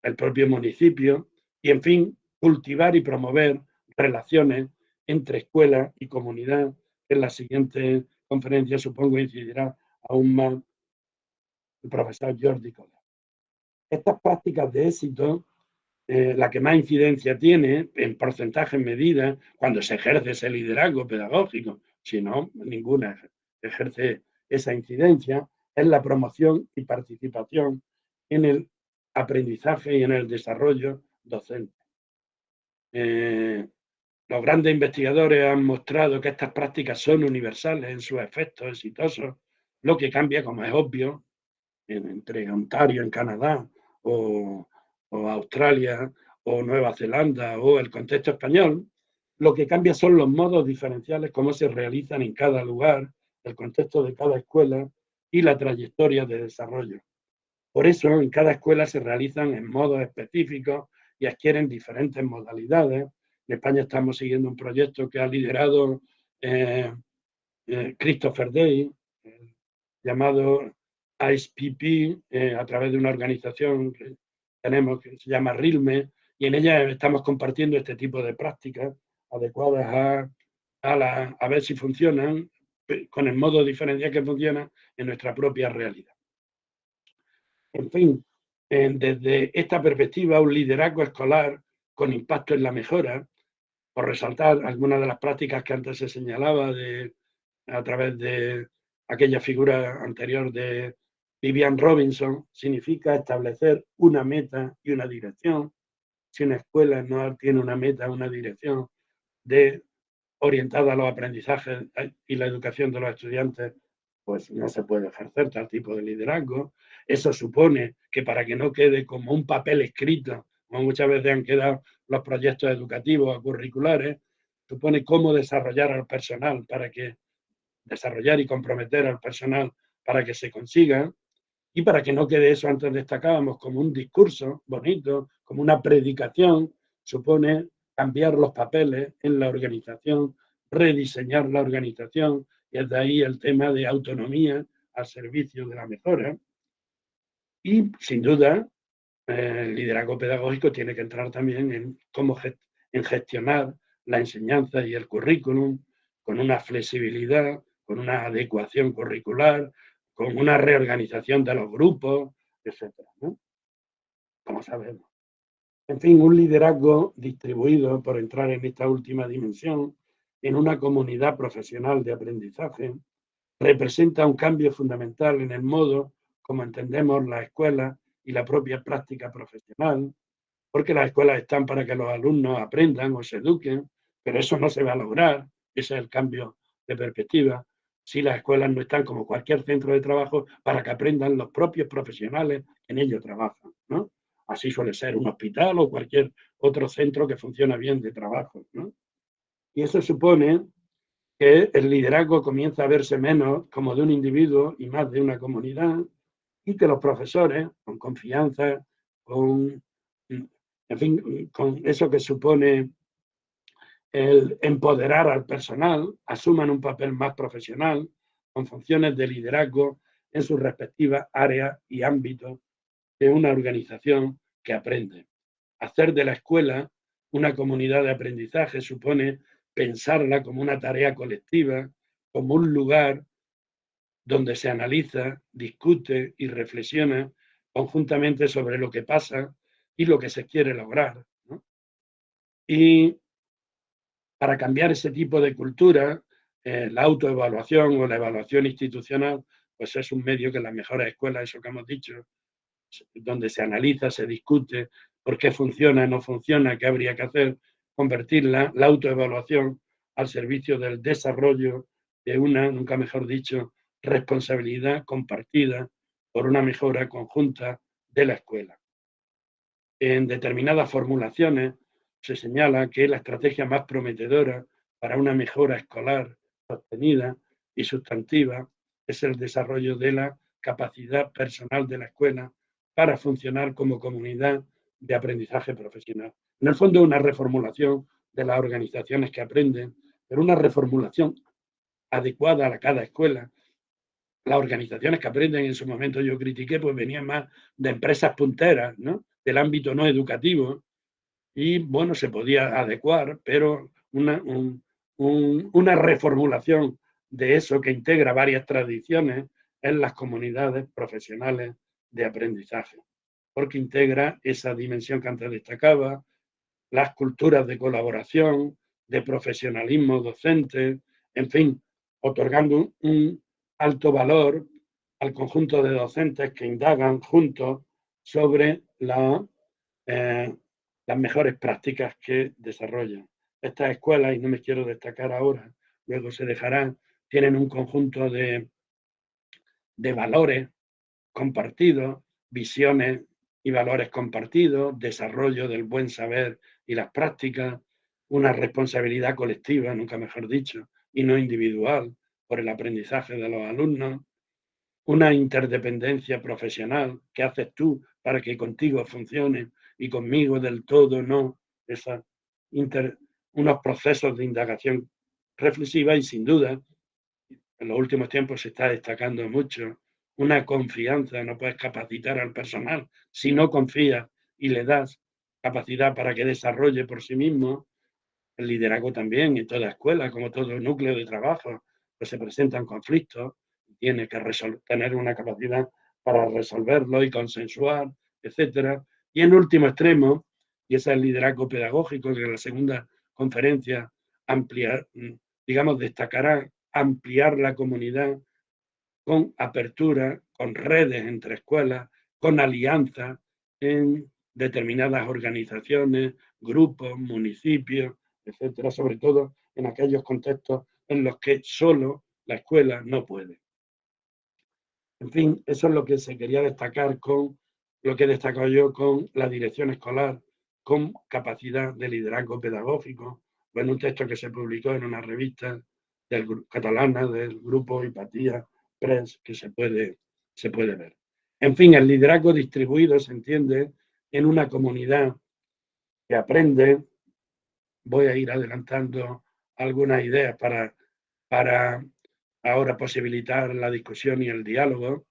el propio municipio y, en fin, cultivar y promover relaciones entre escuela y comunidad. En la siguiente conferencia, supongo, incidirá aún más el profesor Jordi Colau. Estas prácticas de éxito, la que más incidencia tiene en porcentaje, en medida, cuando se ejerce ese liderazgo pedagógico, si no, ninguna ejerce esa incidencia, es la promoción y participación en el aprendizaje y en el desarrollo docente. Los grandes investigadores han mostrado que estas prácticas son universales en sus efectos exitosos, lo que cambia, como es obvio, entre Ontario en Canadá o Australia o Nueva Zelanda o el contexto español, lo que cambia son los modos diferenciales, cómo se realizan en cada lugar, el contexto de cada escuela y la trayectoria de desarrollo. Por eso, en cada escuela se realizan en modos específicos y adquieren diferentes modalidades. En España estamos siguiendo un proyecto que ha liderado Christopher Day, llamado ISPP, a través de una organización que tenemos que se llama RILME, y en ella estamos compartiendo este tipo de prácticas adecuadas a ver si funcionan con el modo diferencial que funciona en nuestra propia realidad. En fin, desde esta perspectiva, un liderazgo escolar con impacto en la mejora, por resaltar algunas de las prácticas que antes se señalaba a través de aquella figura anterior de Vivian Robinson, significa establecer una meta y una dirección. Si una escuela no tiene una meta, una dirección orientada a los aprendizajes y la educación de los estudiantes, pues no se puede ejercer tal tipo de liderazgo. Eso supone que para que no quede como un papel escrito, como muchas veces han quedado los proyectos educativos o curriculares, supone cómo desarrollar al personal desarrollar y comprometer al personal para que se consiga, y para que no quede eso, antes destacábamos, como un discurso bonito, como una predicación, supone cambiar los papeles en la organización, rediseñar la organización, y es de ahí el tema de autonomía al servicio de la mejora. Y, sin duda, el liderazgo pedagógico tiene que entrar también en gestionar la enseñanza y el currículum con una flexibilidad, con una adecuación curricular, con una reorganización de los grupos, etcétera, ¿no? Como sabemos. En fin, un liderazgo distribuido, por entrar en esta última dimensión, en una comunidad profesional de aprendizaje, representa un cambio fundamental en el modo como entendemos la escuela y la propia práctica profesional, porque las escuelas están para que los alumnos aprendan o se eduquen, pero eso no se va a lograr, ese es el cambio de perspectiva, si las escuelas no están como cualquier centro de trabajo para que aprendan los propios profesionales que en ello trabajan, ¿no? Así suele ser un hospital o cualquier otro centro que funciona bien de trabajo, ¿no? Y eso supone que el liderazgo comienza a verse menos como de un individuo y más de una comunidad, y que los profesores, con confianza, en fin, con eso que supone el empoderar al personal, asuman un papel más profesional, con funciones de liderazgo en sus respectivas áreas y ámbitos de una organización que aprende. Hacer de la escuela Una comunidad de aprendizaje supone pensarla como una tarea colectiva, como un lugar donde se analiza, discute y reflexiona conjuntamente sobre lo que pasa y lo que se quiere lograr, ¿no? Y para cambiar ese tipo de cultura, la autoevaluación o la evaluación institucional, pues es un medio que en las mejores escuelas, eso que hemos dicho, donde se analiza, se discute por qué funciona, no funciona, qué habría que hacer, convertir la autoevaluación al servicio del desarrollo de una, nunca mejor dicho, responsabilidad compartida por una mejora conjunta de la escuela. En determinadas formulaciones se señala que la estrategia más prometedora para una mejora escolar sostenida y sustantiva es el desarrollo de la capacidad personal de la escuela para funcionar como comunidad de aprendizaje profesional. En el fondo, una reformulación de las organizaciones que aprenden, pero una reformulación adecuada a cada escuela. Las organizaciones que aprenden en su momento yo critiqué, pues venían más de empresas punteras, ¿no? Del ámbito no educativo, y bueno, se podía adecuar, pero una reformulación de eso que integra varias tradiciones en las comunidades profesionales de aprendizaje, porque integra esa dimensión que antes destacaba, las culturas de colaboración, de profesionalismo docente, en fin, otorgando un alto valor al conjunto de docentes que indagan juntos sobre las mejores prácticas que desarrollan. Estas escuelas, y no me quiero destacar ahora, luego se dejarán, tienen un conjunto de valores compartidos, visiones y valores compartidos, desarrollo del buen saber y las prácticas, una responsabilidad colectiva, nunca mejor dicho, y no individual, por el aprendizaje de los alumnos, una interdependencia profesional, ¿qué haces tú para que contigo funcione y conmigo del todo no? Unos procesos de indagación reflexiva y sin duda, en los últimos tiempos se está destacando mucho, una confianza, no puedes capacitar al personal si no confías y le das capacidad para que desarrolle por sí mismo. El liderazgo también, en toda escuela, como todo núcleo de trabajo, pues se presentan conflictos, tiene que tener una capacidad para resolverlo y consensuar, etcétera. Y en último extremo, y ese es el liderazgo pedagógico, que en la segunda conferencia ampliar, digamos, destacará ampliar la comunidad con apertura, con redes entre escuelas, con alianzas en determinadas organizaciones, grupos, municipios, etcétera, sobre todo en aquellos contextos en los que solo la escuela no puede. En fin, eso es lo que se quería destacar con lo que he destacado yo con la dirección escolar, con capacidad de liderazgo pedagógico, en un texto que se publicó en una revista catalana del grupo Hipatía Press, que se puede ver. En fin, el liderazgo distribuido se entiende en una comunidad que aprende. Voy a ir adelantando algunas ideas para ahora posibilitar la discusión y el diálogo.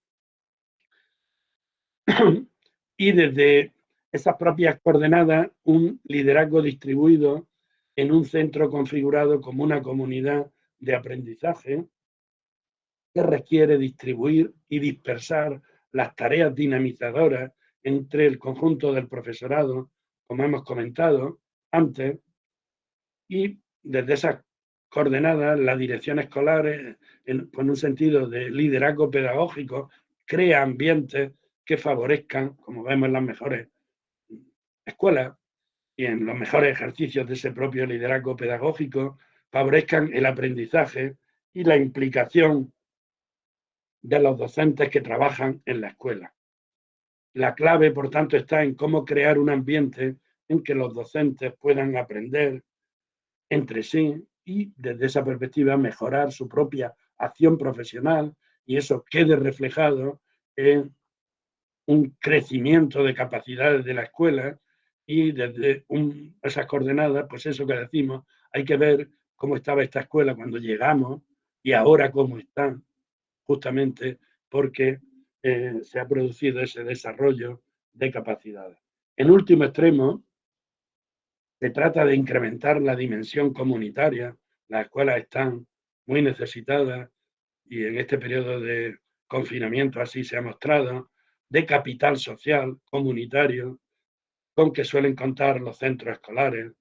Y desde esas propias coordenadas, un liderazgo distribuido en un centro configurado como una comunidad de aprendizaje que requiere distribuir y dispersar las tareas dinamizadoras entre el conjunto del profesorado, como hemos comentado antes, y desde esas coordenadas, la dirección escolar, con un sentido de liderazgo pedagógico, crea ambientes que favorezcan, como vemos en las mejores escuelas y en los mejores ejercicios de ese propio liderazgo pedagógico, favorezcan el aprendizaje y la implicación de los docentes que trabajan en la escuela. La clave, por tanto, está en cómo crear un ambiente en que los docentes puedan aprender entre sí y desde esa perspectiva mejorar su propia acción profesional y eso quede reflejado en un crecimiento de capacidades de la escuela y desde esas coordenadas, pues eso que decimos, hay que ver cómo estaba esta escuela cuando llegamos y ahora cómo están, justamente porque se ha producido ese desarrollo de capacidades. En último extremo, Se trata de incrementar la dimensión comunitaria. Las escuelas están muy necesitadas y en este periodo de confinamiento así se ha mostrado, de capital social comunitario con que suelen contar los centros escolares, en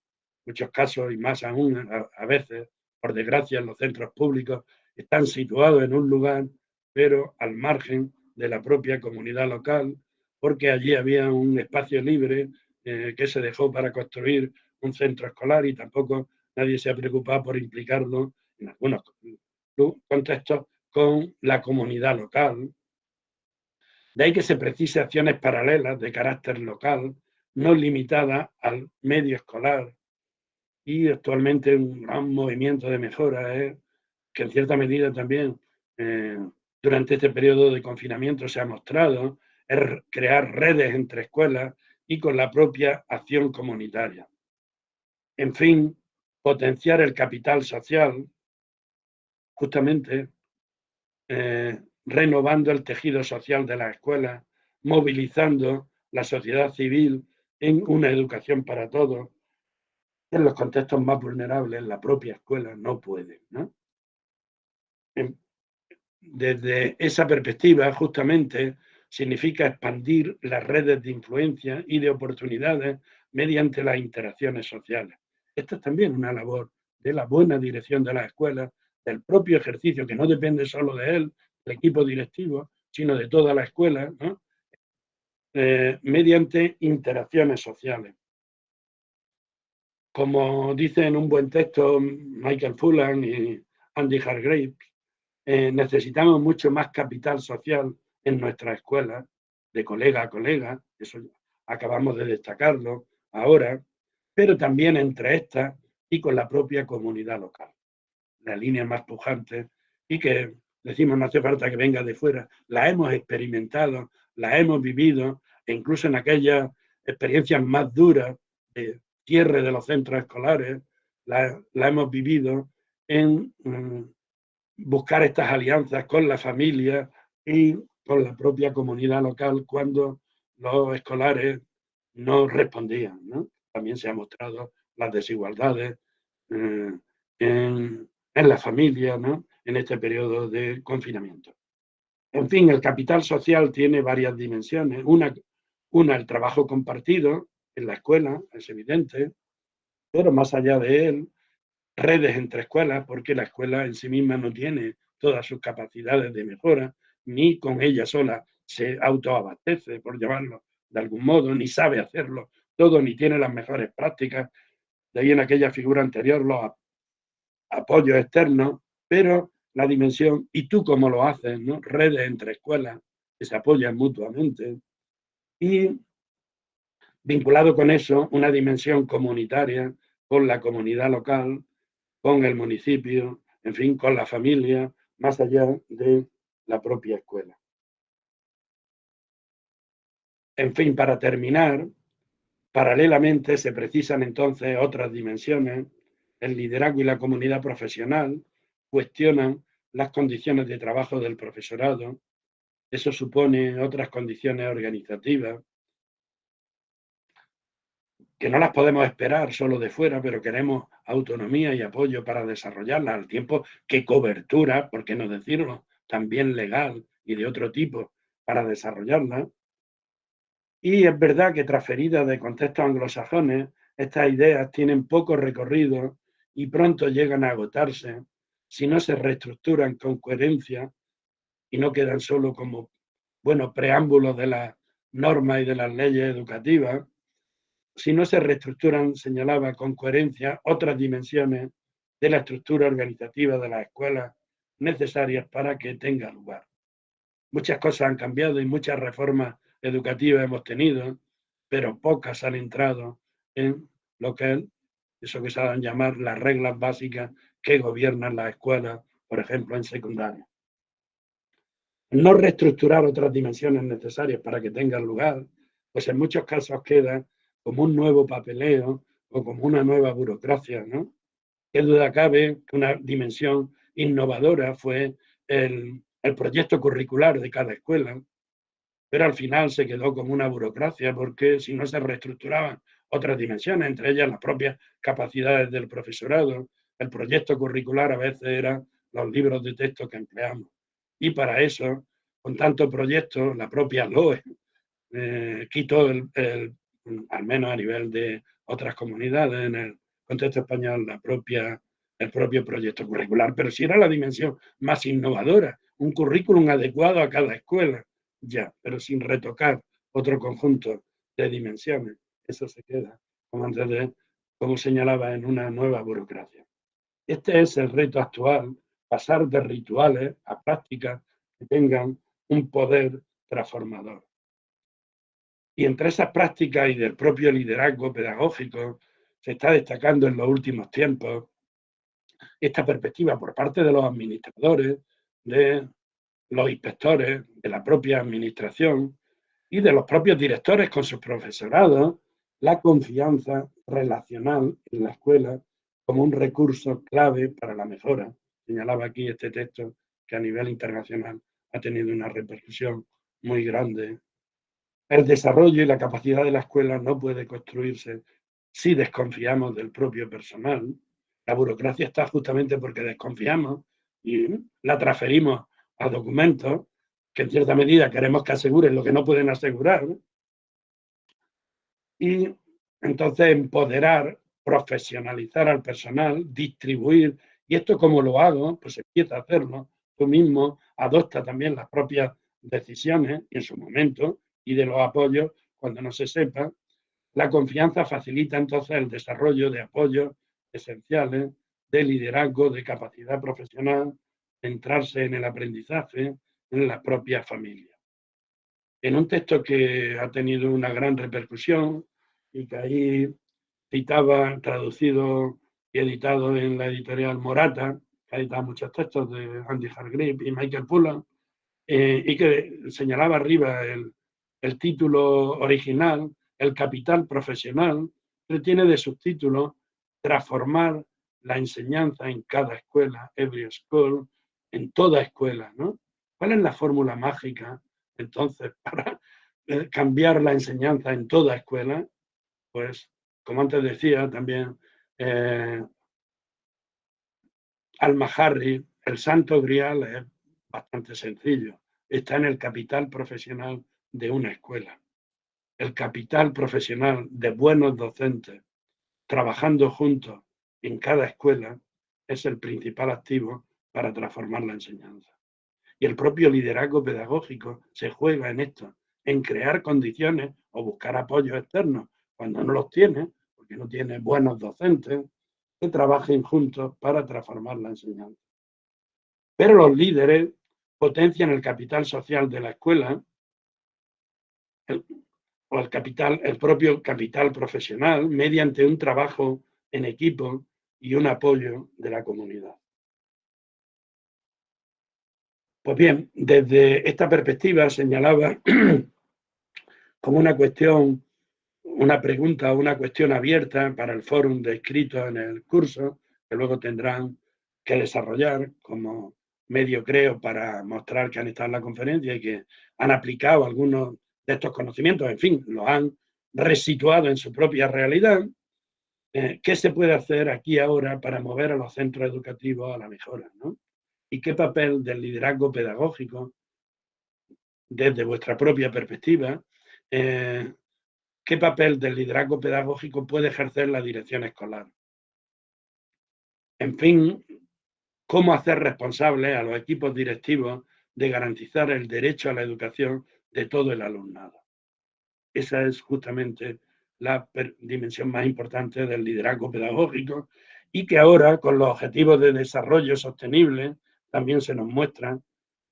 muchos casos y más aún a veces, por desgracia, los centros públicos están situados en un lugar, pero al margen de la propia comunidad local, porque allí había un espacio libre que se dejó para construir un centro escolar y tampoco nadie se ha preocupado por implicarlo en algunos contextos con la comunidad local. De ahí que se precise acciones paralelas de carácter local, no limitadas al medio escolar. Y actualmente un gran movimiento de mejora es que en cierta medida también durante este periodo de confinamiento se ha mostrado, es crear redes entre escuelas y con la propia acción comunitaria. En fin, potenciar el capital social, justamente renovando el tejido social de las escuelas, movilizando la sociedad civil en una educación para todos. En los contextos más vulnerables, la propia escuela no puede, ¿no? Desde esa perspectiva, justamente, significa expandir las redes de influencia y de oportunidades mediante las interacciones sociales. Esta es también una labor de la buena dirección de las escuelas, del propio ejercicio, que no depende solo de él, del equipo directivo, sino de toda la escuela, ¿no? Mediante interacciones sociales. Como dice en un buen texto Michael Fullan y Andy Hargreaves, necesitamos mucho más capital social en nuestras escuelas, de colega a colega, eso acabamos de destacarlo ahora, pero también entre estas y con la propia comunidad local. La línea más pujante y que decimos no hace falta que venga de fuera, la hemos experimentado, la hemos vivido, e incluso en aquellas experiencias más duras de cierre de los centros escolares, la hemos vivido en buscar estas alianzas con la familia y con la propia comunidad local cuando los escolares no respondían, ¿no? También se han mostrado las desigualdades en la familia, ¿no? En este periodo de confinamiento. En fin, el capital social tiene varias dimensiones. Una, el trabajo compartido en la escuela, es evidente, pero más allá de él, redes entre escuelas, porque la escuela en sí misma no tiene todas sus capacidades de mejora, ni con ella sola se autoabastece, por llamarlo de algún modo, ni sabe hacerlo todo, ni tiene las mejores prácticas. De ahí en aquella figura anterior los apoyos externos, pero la dimensión, y tú cómo lo haces, ¿no? Redes entre escuelas que se apoyan mutuamente. Y vinculado con eso, una dimensión comunitaria con la comunidad local, con el municipio, en fin, con la familia, más allá de la propia escuela. En fin, para terminar, paralelamente se precisan entonces otras dimensiones. El liderazgo y la comunidad profesional cuestionan las condiciones de trabajo del profesorado. Eso supone otras condiciones organizativas que no las podemos esperar solo de fuera, pero queremos autonomía y apoyo para desarrollarlas, al tiempo que cobertura, por qué no decirlo, también legal y de otro tipo para desarrollarlas. Y es verdad que transferidas de contextos anglosajones, estas ideas tienen poco recorrido y pronto llegan a agotarse si no se reestructuran con coherencia y no quedan solo como preámbulos de las normas y de las leyes educativas. Si no se reestructuran, señalaba, con coherencia otras dimensiones de la estructura organizativa de las escuelas necesarias para que tenga lugar. Muchas cosas han cambiado y muchas reformas educativas hemos tenido, pero pocas han entrado en lo que es eso que se van a llamar las reglas básicas que gobiernan las escuelas, por ejemplo, en secundaria. No reestructurar otras dimensiones necesarias para que tengan lugar, pues en muchos casos queda como un nuevo papeleo o como una nueva burocracia, ¿no? Qué duda cabe que una dimensión innovadora fue el proyecto curricular de cada escuela, pero al final se quedó como una burocracia porque si no se reestructuraban otras dimensiones, entre ellas las propias capacidades del profesorado. El proyecto curricular a veces eran los libros de texto que empleamos. Y para eso, con tanto proyecto, la propia LOE quitó al menos a nivel de otras comunidades en el contexto español, el propio proyecto curricular, pero sí era la dimensión más innovadora, un currículum adecuado a cada escuela, ya, pero sin retocar otro conjunto de dimensiones. Eso se queda, como señalaba, en una nueva burocracia. Este es el reto actual, pasar de rituales a prácticas que tengan un poder transformador. Y entre esas prácticas y del propio liderazgo pedagógico se está destacando en los últimos tiempos esta perspectiva por parte de los administradores, de los inspectores, de la propia administración y de los propios directores con sus profesorados, la confianza relacional en la escuela como un recurso clave para la mejora. Señalaba aquí este texto que a nivel internacional ha tenido una repercusión muy grande. El desarrollo y la capacidad de la escuela no puede construirse si desconfiamos del propio personal. La burocracia está justamente porque desconfiamos y la transferimos a documentos que en cierta medida queremos que aseguren lo que no pueden asegurar. Y entonces empoderar, profesionalizar al personal, distribuir. ¿Y esto cómo lo hago? Pues empieza a hacerlo. Tú mismo adopta también las propias decisiones en su momento y de los apoyos cuando no se sepa. La confianza facilita entonces el desarrollo de apoyos esenciales, de liderazgo, de capacidad profesional, centrarse en el aprendizaje, en la propia familia. En un texto que ha tenido una gran repercusión y que ahí citaba, traducido y editado en la editorial Morata, que ha editado muchos textos de Andy Hargreaves y Michael Pullan, y que señalaba arriba el título original, El capital profesional, que tiene de subtítulo Transformar la enseñanza en cada escuela, every school, en toda escuela, ¿no? ¿Cuál es la fórmula mágica, entonces, para cambiar la enseñanza en toda escuela? Pues, como antes decía también Al-Maharri, el santo grial es bastante sencillo. Está en el capital profesional de una escuela. El capital profesional de buenos docentes trabajando juntos en cada escuela es el principal activo para transformar la enseñanza. Y el propio liderazgo pedagógico se juega en esto, en crear condiciones o buscar apoyos externos cuando no los tiene, porque no tiene buenos docentes, que trabajen juntos para transformar la enseñanza. Pero los líderes potencian el capital social de la escuela, el propio capital profesional, mediante un trabajo en equipo y un apoyo de la comunidad. Pues bien, desde esta perspectiva señalaba como una cuestión, una pregunta o una cuestión abierta para el fórum de escritos en el curso, que luego tendrán que desarrollar como medio, creo, para mostrar que han estado en la conferencia y que han aplicado algunos de estos conocimientos, en fin, los han resituado en su propia realidad. ¿Qué se puede hacer aquí ahora para mover a los centros educativos a la mejora, ¿no? ¿Y qué papel del liderazgo pedagógico, desde vuestra propia perspectiva, qué papel del liderazgo pedagógico puede ejercer la dirección escolar? En fin, cómo hacer responsables a los equipos directivos de garantizar el derecho a la educación de todo el alumnado. Esa es justamente la dimensión más importante del liderazgo pedagógico y que ahora, con los objetivos de desarrollo sostenible, también se nos muestra.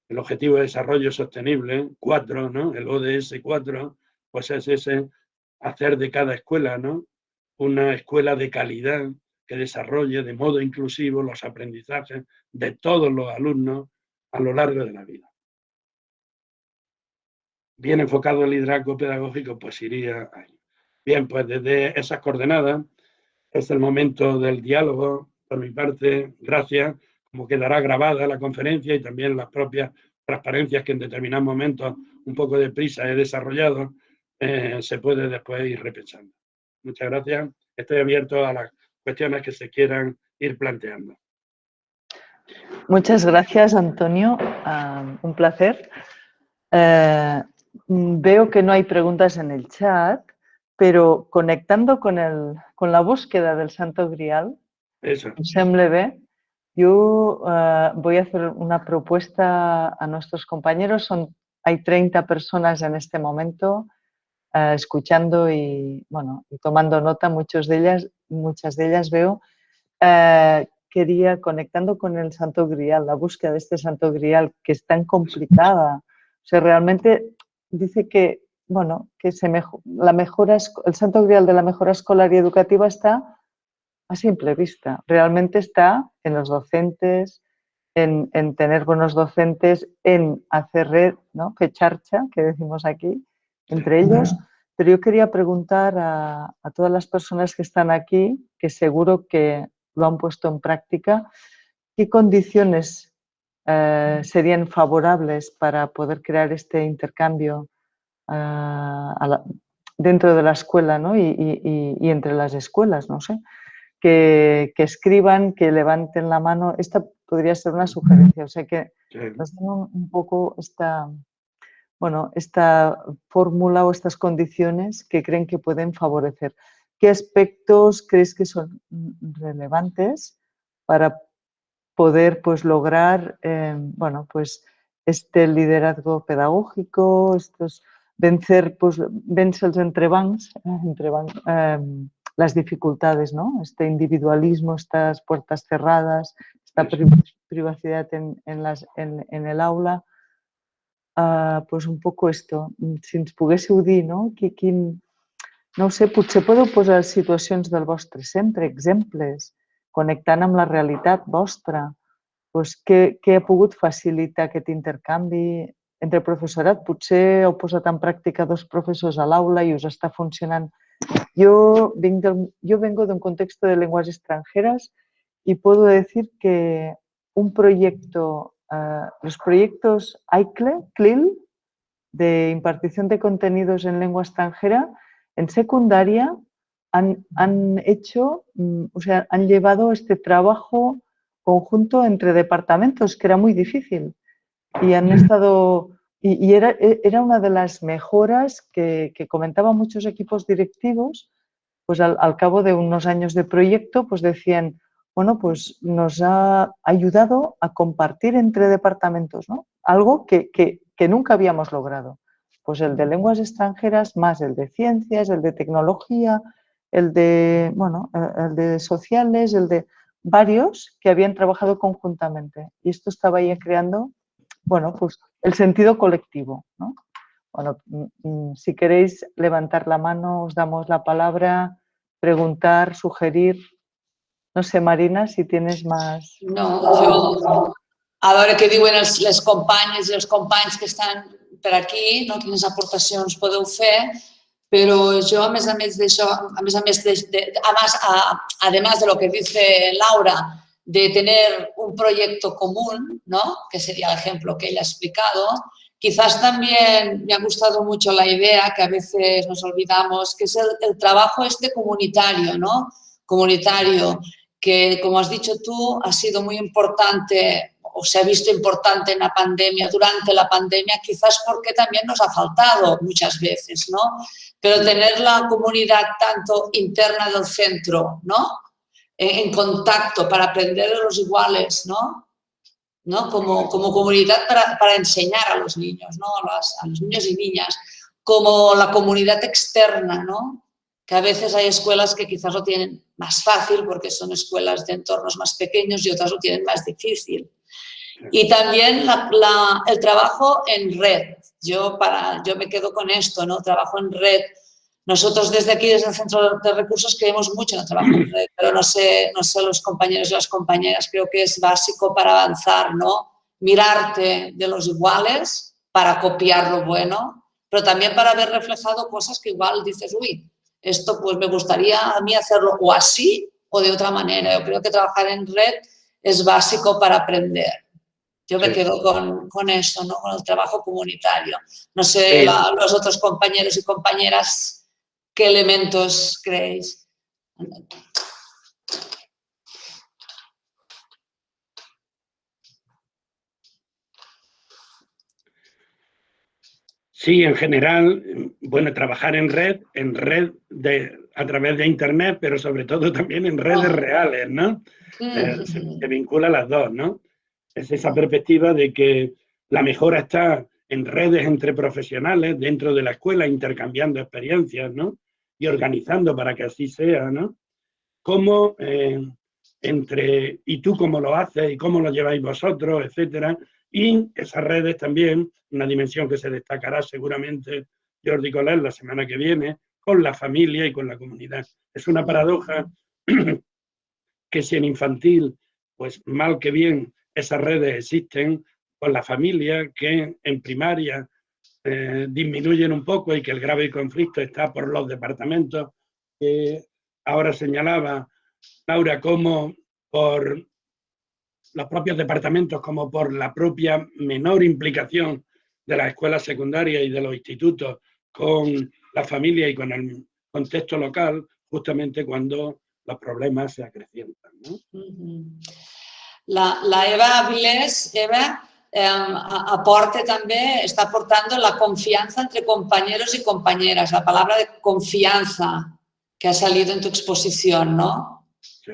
El objetivo de desarrollo sostenible, 4, ¿no? El ODS 4, pues es ese, hacer de cada escuela, ¿no? Una escuela de calidad que desarrolle de modo inclusivo los aprendizajes de todos los alumnos a lo largo de la vida. Bien enfocado el liderazgo pedagógico, pues iría ahí. Bien, pues desde esas coordenadas es el momento del diálogo. Por mi parte, gracias. Como quedará grabada la conferencia y también las propias transparencias que en determinados momentos un poco de prisa he desarrollado, se puede después ir repensando. Muchas gracias. Estoy abierto a las cuestiones que se quieran ir planteando. Muchas gracias, Antonio. Un placer. Veo que no hay preguntas en el chat, pero conectando con la búsqueda del Santo Grial, Eso. em sembla bé, yo voy a hacer una propuesta a nuestros compañeros. Hay 30 personas en este momento escuchando y tomando nota, muchas de ellas veo. Quería, conectando con el Santo Grial, la búsqueda de este Santo Grial, que es tan complicada. O sea, realmente dice que, el Santo Grial de la mejora escolar y educativa está a simple vista. Realmente está en los docentes, en tener buenos docentes, en hacer red, ¿no? Que charcha, que decimos aquí, entre ellos. Pero yo quería preguntar a todas las personas que están aquí, que seguro que lo han puesto en práctica, ¿qué condiciones serían favorables para poder crear este intercambio dentro de la escuela, ¿no? y entre las escuelas? No sé. Que escriban, que levanten la mano. Esta podría ser una sugerencia. O sea, que nos den un poco esta fórmula o estas condiciones que creen que pueden favorecer. ¿Qué aspectos crees que son relevantes para poder lograr este liderazgo pedagógico, vencer els entrebancs, las dificultades, ¿no? Este individualismo, estas puertas cerradas, esta privacidad en el aula. Un poco esto, si ens poguéssiu dir, no? No ho sé, potser podeu posar situacions del vostre centre, exemples, connectant amb la realitat vostra. Què ha pogut facilitar aquest intercanvi entre professorat? Potser heu posat en pràctica 2 professors a l'aula i us està funcionant. Yo vengo de un contexto de lenguas extranjeras y puedo decir que un proyecto, los proyectos CLIL, de impartición de contenidos en lengua extranjera, en secundaria han llevado este trabajo conjunto entre departamentos, que era muy difícil, y han estado... Y era una de las mejoras que comentaban muchos equipos directivos, pues al cabo de unos años de proyecto, pues decían, bueno, pues nos ha ayudado a compartir entre departamentos, ¿no? Algo que nunca habíamos logrado. Pues el de lenguas extranjeras más el de ciencias, el de tecnología, el de sociales, el de varios que habían trabajado conjuntamente. Y esto estaba ahí creando, el sentido colectivo, ¿no? Bueno, si queréis levantar la mano, os damos la palabra, preguntar, sugerir. No sé, Marina, si tienes más... No, jo, a veure què diuen les companyes i els companys que estan per aquí, no? Quines aportacions podeu fer, pero yo, además de lo que dice Laura, de tener un proyecto común, ¿no? Que sería el ejemplo que ella ha explicado, quizás también me ha gustado mucho la idea, que a veces nos olvidamos, que es el trabajo comunitario, ¿no? Comunitario, que, como has dicho tú, ha sido muy importante o se ha visto importante en la pandemia, durante la pandemia, quizás porque también nos ha faltado muchas veces, ¿no? Pero tener la comunidad tanto interna del centro, ¿no? En contacto para aprender de los iguales, ¿no? Como comunidad para enseñar a los niños, ¿no? A los niños y niñas, como la comunidad externa, ¿no? Que a veces hay escuelas que quizás lo tienen más fácil porque son escuelas de entornos más pequeños y otras lo tienen más difícil. Y también el trabajo en red. Yo me quedo con esto, ¿no? Trabajo en red. Nosotros desde aquí, desde el Centro de Recursos, creemos mucho en el trabajo en red, pero no sé los compañeros y las compañeras, creo que es básico para avanzar, ¿no? Mirarte de los iguales para copiar lo bueno, pero también para ver reflejado cosas que igual dices, uy, esto pues me gustaría a mí hacerlo o así o de otra manera. Yo creo que trabajar en red es básico para aprender. Yo me quedo con eso, ¿no? Con el trabajo comunitario. No sé, los otros compañeros y compañeras ¿qué elementos creéis? Sí, en general, bueno, trabajar en red a través de Internet, pero sobre todo también en redes reales, ¿no? Se vincula las dos, ¿no? Es esa perspectiva de que la mejora está en redes entre profesionales dentro de la escuela, intercambiando experiencias, ¿no? Y organizando para que así sea, ¿no? Cómo y tú cómo lo haces y cómo lo lleváis vosotros, etcétera. Y esas redes también, una dimensión que se destacará seguramente Jordi Collet la semana que viene, con la familia y con la comunidad. Es una paradoja que si en infantil, pues mal que bien, esas redes existen con la familia, que en primaria disminuyen un poco y que el grave conflicto está por los departamentos, que ahora señalaba Laura, como por los propios departamentos, como por la propia menor implicación de las escuelas secundarias y de los institutos con la familia y con el contexto local, justamente cuando los problemas se acrecientan, ¿no? La Eva Avilés, aporte també, està aportando la confianza entre compañeros y compañeras, la palabra de confianza que ha salido en tu exposición, ¿no? Sí.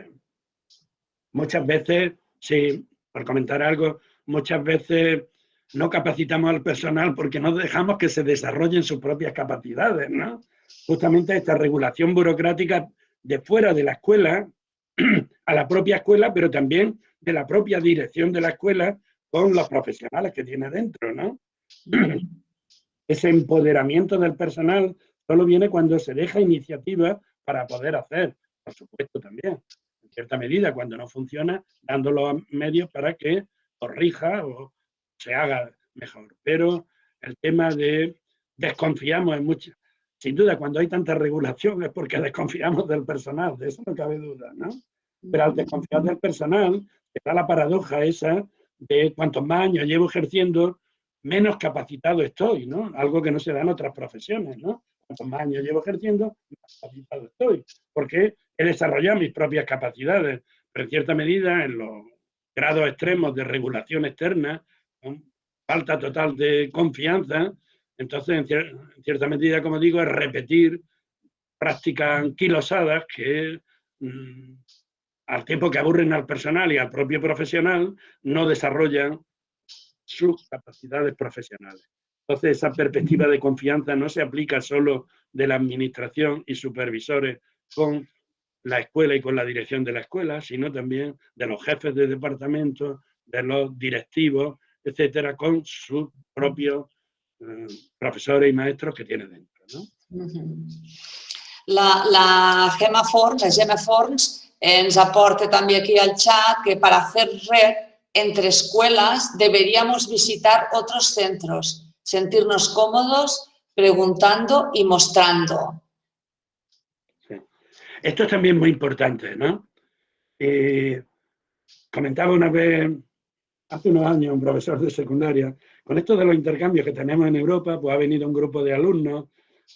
Muchas veces, sí, por comentar algo, muchas veces no capacitamos al personal porque no dejamos que se desarrollen sus propias capacidades, ¿no? Justamente esta regulación burocrática de fuera de la escuela, a la propia escuela, pero también de la propia dirección de la escuela con los profesionales que tiene dentro, ¿no? Ese empoderamiento del personal solo viene cuando se deja iniciativa para poder hacer, por supuesto también, en cierta medida, cuando no funciona, dando los medios para que corrija o se haga mejor. Pero el tema de desconfiamos en mucho, sin duda, cuando hay tanta regulación es porque desconfiamos del personal, de eso no cabe duda, ¿no? Pero al desconfiar del personal, está la paradoja esa de cuantos más años llevo ejerciendo, menos capacitado estoy, ¿no? Algo que no se da en otras profesiones, ¿no? Cuantos más años llevo ejerciendo, más capacitado estoy, porque he desarrollado mis propias capacidades, pero en cierta medida, en los grados extremos de regulación externa, ¿no? Falta total de confianza, entonces, en cierta medida, como digo, es repetir prácticas anquilosadas que al tiempo que aburren al personal y al propio profesional, no desarrollan sus capacidades profesionales. Entonces, esa perspectiva de confianza no se aplica solo de la administración y supervisores con la escuela y con la dirección de la escuela, sino también de los jefes de departamento, de los directivos, etcétera, con sus propios profesores y maestros que tiene dentro, ¿no? La Gemma Forns ens aporta també aquí al chat que para hacer red entre escuelas deberíamos visitar otros centros, sentirnos cómodos, preguntando y mostrando. Sí. Esto es también muy importante, ¿no? Comentaba una vez, hace unos años, un profesor de secundaria, con esto de los intercambios que tenemos en Europa, pues ha venido un grupo de alumnos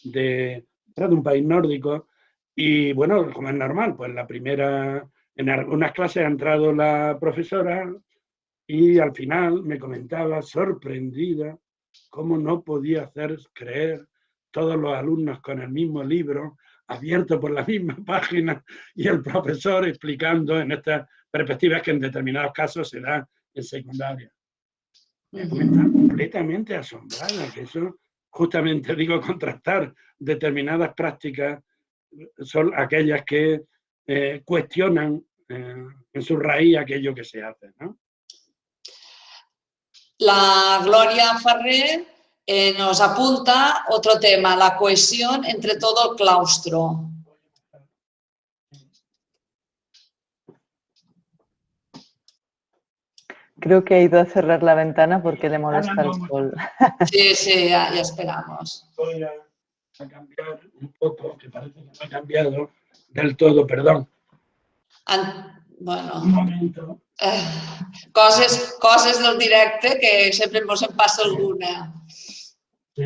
de un país nórdico y, bueno, como es normal, pues en algunas clases ha entrado la profesora y al final me comentaba, sorprendida, cómo no podía hacer creer todos los alumnos con el mismo libro, abierto por la misma página, y el profesor explicando en estas perspectivas que en determinados casos se da en secundaria. Me comentaba completamente asombrada, que eso, justamente digo, contrastar determinadas prácticas son aquellas que cuestionan en su raíz aquello que se hace, ¿no? La Gloria Ferrer nos apunta otro tema, la cohesión entre todo el claustro. Creo que ha ido a cerrar la ventana porque le molesta el sol. Sí, sí, ya esperamos. Voy a cambiar un poco, que parece que no ha cambiado del todo, perdón. Bueno, un momento. Coses del directe que sempre ens en passa alguna. Sí.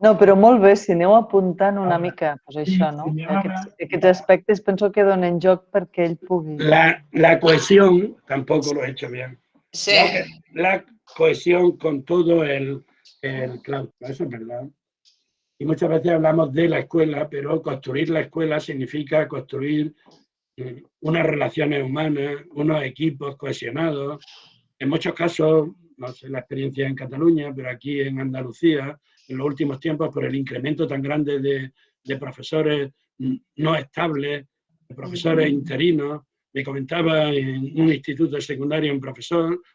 No, però molt bé, si aneu apuntant una mica, doncs això, no? Sí, ahora, Aquests aspectos penso que donen joc perquè ell pugui. la cohesión, tampoco lo he hecho bien. Sí. La cohesión con todo el claustro, eso es verdad. Y muchas veces hablamos de la escuela, pero construir la escuela significa construir unas relaciones humanas, unos equipos cohesionados. En muchos casos, no sé la experiencia en Cataluña, pero aquí en Andalucía, en los últimos tiempos, por el incremento tan grande de profesores no estables, de profesores interinos, me comentaba en un instituto secundario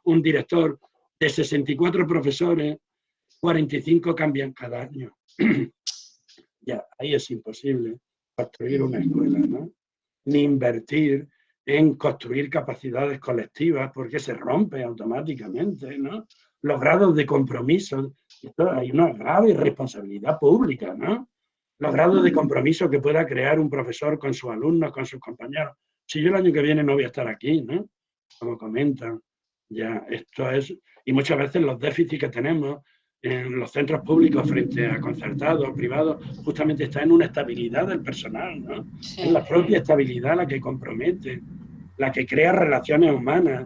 un director de 64 profesores, 45 cambian cada año. Ya, ahí es imposible construir una escuela, ¿no? Ni invertir en construir capacidades colectivas porque se rompe automáticamente, ¿no? Los grados de compromiso, esto hay una grave responsabilidad pública, ¿no? Los grados de compromiso que pueda crear un profesor con sus alumnos, con sus compañeros. Si yo el año que viene no voy a estar aquí, ¿no? Como comentan, ya esto es, y muchas veces los déficits que tenemos en los centros públicos frente a concertados, privados, justamente está en una estabilidad del personal, ¿no? Sí. Es la propia estabilidad la que compromete, la que crea relaciones humanas,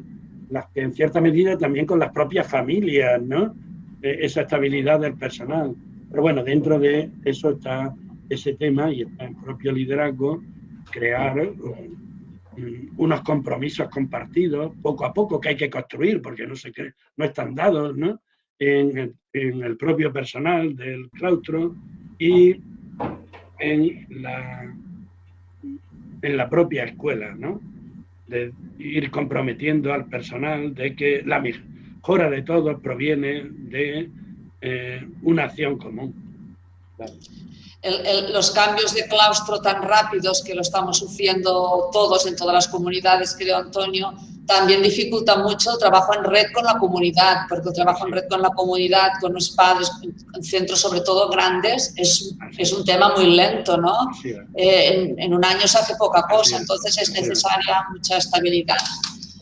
las que en cierta medida también con las propias familias, ¿no? Esa estabilidad del personal. Pero bueno, dentro de eso está ese tema y está el propio liderazgo, crear unos compromisos compartidos, poco a poco, que hay que construir, porque no están dados, ¿no? En el propio personal del claustro y en la propia escuela, ¿no? De ir comprometiendo al personal de que la mejora de todos proviene de una acción común. Claro. Los cambios de claustro tan rápidos que lo estamos sufriendo todos en todas las comunidades, creo, Antonio, también dificulta mucho el trabajo en red con la comunidad, porque el trabajo en red con la comunidad, con los padres, en centros sobre todo grandes, es un tema muy lento, ¿no? En un año se hace poca cosa, entonces es necesaria mucha estabilidad.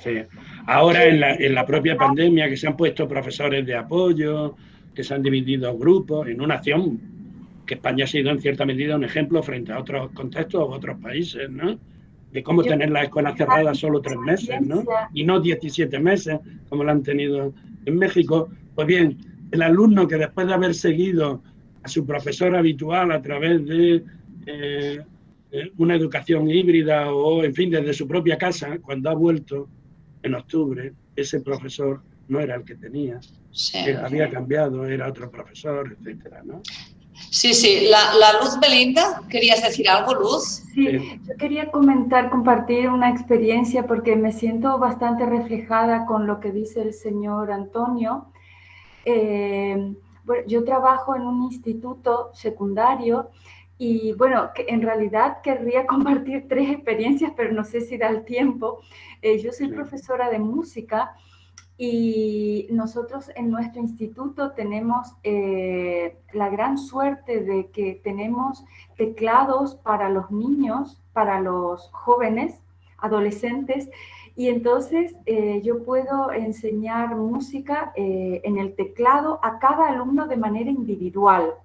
Sí. Ahora en la propia pandemia que se han puesto profesores de apoyo, que se han dividido grupos en una acción que España ha sido en cierta medida un ejemplo frente a otros contextos o otros países, ¿no? De cómo tener las escuelas cerradas solo 3 meses, ¿no? Y no 17 meses, como lo han tenido en México. Pues bien, el alumno que después de haber seguido a su profesor habitual a través de una educación híbrida o, en fin, desde su propia casa, cuando ha vuelto en octubre, ese profesor no era el que tenía. Sí. Había cambiado, era otro profesor, etcétera, ¿no? Sí, sí. La Luz Belinda, ¿querías decir algo, Luz? Sí, yo quería compartir una experiencia porque me siento bastante reflejada con lo que dice el señor Antonio. Bueno, yo trabajo en un instituto secundario y bueno, en realidad querría compartir 3 experiencias, pero no sé si da el tiempo. Yo soy profesora de música y nosotros en nuestro instituto tenemos la gran suerte de que tenemos teclados para los niños, para los jóvenes, adolescentes, y entonces yo puedo enseñar música en el teclado a cada alumno de manera individual,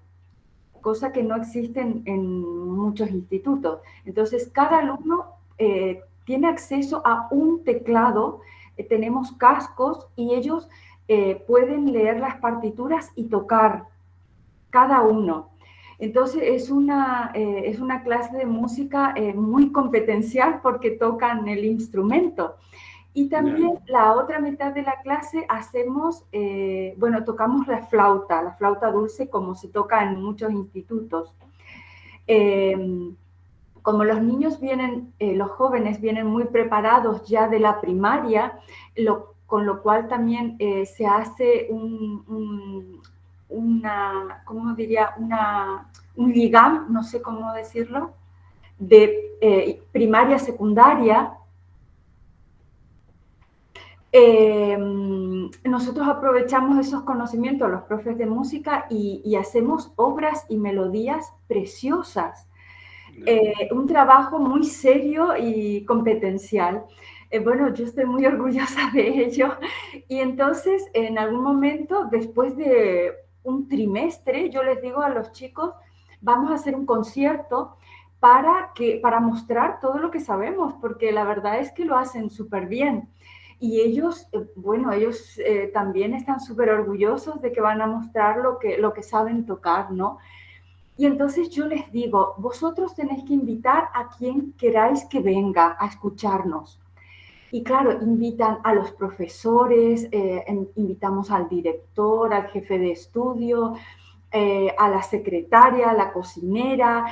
cosa que no existe en muchos institutos. Entonces cada alumno tiene acceso a un teclado. Tenemos cascos y ellos pueden leer las partituras y tocar cada uno. Entonces es una clase de música muy competencial porque tocan el instrumento. Y también la otra mitad de la clase hacemos, bueno, tocamos la flauta dulce como se toca en muchos institutos. Como los niños vienen, los jóvenes vienen muy preparados ya de la primaria, con lo cual también se hace un ligam, no sé cómo decirlo, de primaria a secundaria. Nosotros aprovechamos esos conocimientos, los profes de música, y hacemos obras y melodías preciosas. Un trabajo muy serio y competencial. Bueno, yo estoy muy orgullosa de ello. Y entonces, en algún momento, después de un trimestre, yo les digo a los chicos, vamos a hacer un concierto para mostrar todo lo que sabemos, porque la verdad es que lo hacen súper bien. Y ellos, bueno, ellos también están súper orgullosos de que van a mostrar lo que saben tocar, ¿no? Y entonces yo les digo, vosotros tenéis que invitar a quien queráis que venga a escucharnos. Y claro, invitan a los profesores, invitamos al director, al jefe de estudio, a la secretaria, a la cocinera,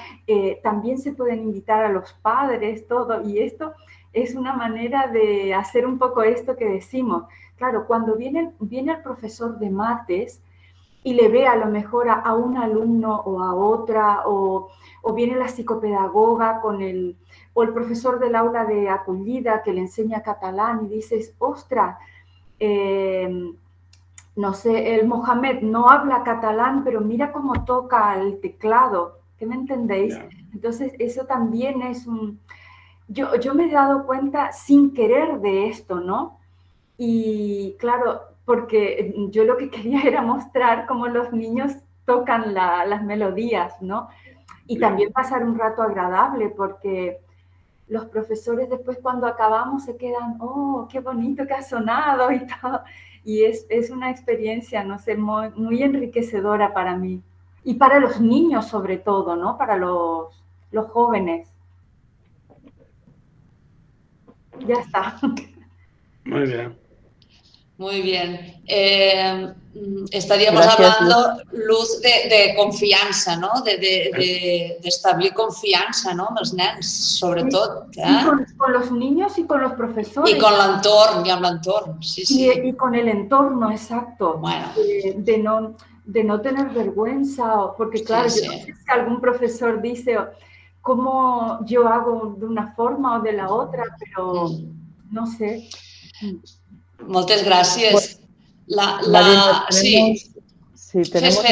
también se pueden invitar a los padres, todo. Y esto es una manera de hacer un poco esto que decimos. Claro, cuando viene el profesor de mates y le ve a lo mejor a un alumno o a otra, o viene la psicopedagoga o el profesor del aula de acogida que le enseña catalán y dices, ostras, no sé, el Mohamed no habla catalán, pero mira cómo toca el teclado, ¿qué me entendéis? Ya. Entonces, eso también es un... Yo me he dado cuenta sin querer de esto, ¿no? Y claro, porque yo lo que quería era mostrar cómo los niños tocan las melodías, ¿no? Y también pasar un rato agradable, porque los profesores después cuando acabamos se quedan, oh, qué bonito que ha sonado y todo. Y es una experiencia, no sé, muy, muy enriquecedora para mí. Y para los niños sobre todo, ¿no? Para los jóvenes. Ya está. Muy bien. Muy bien. Estaríamos Gràcies, hablando, Luz, de confiança, no? D'establir confiança, no? Amb els nens, sobretot. Sí, con los niños y con los profesores. I con l'entorn, i amb l'entorn, sí, sí. Y con el entorno, exacto. Bueno. De no tener vergüenza, porque claro, Sí, yo no sé si algún profesor dice cómo yo hago de una forma o de la otra, pero no sé. Moltes gràcies. Marina, Sí. tenemos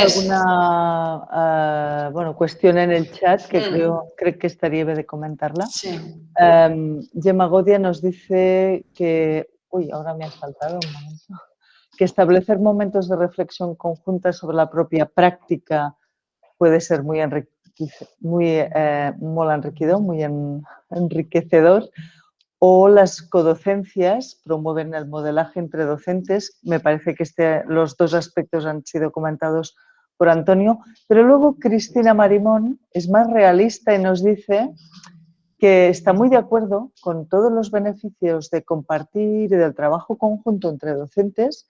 alguna cuestión en el chat que creo que estaría bien de comentarla. Sí. Gemma Godia nos dice que, ahora me ha saltado un momento, que establecer momentos de reflexión conjunta sobre la propia práctica puede ser muy enriquecedor, o las codocencias promueven el modelaje entre docentes. Me parece que los dos aspectos han sido comentados por Antonio, pero luego Cristina Marimón es más realista y nos dice que está muy de acuerdo con todos los beneficios de compartir y del trabajo conjunto entre docentes,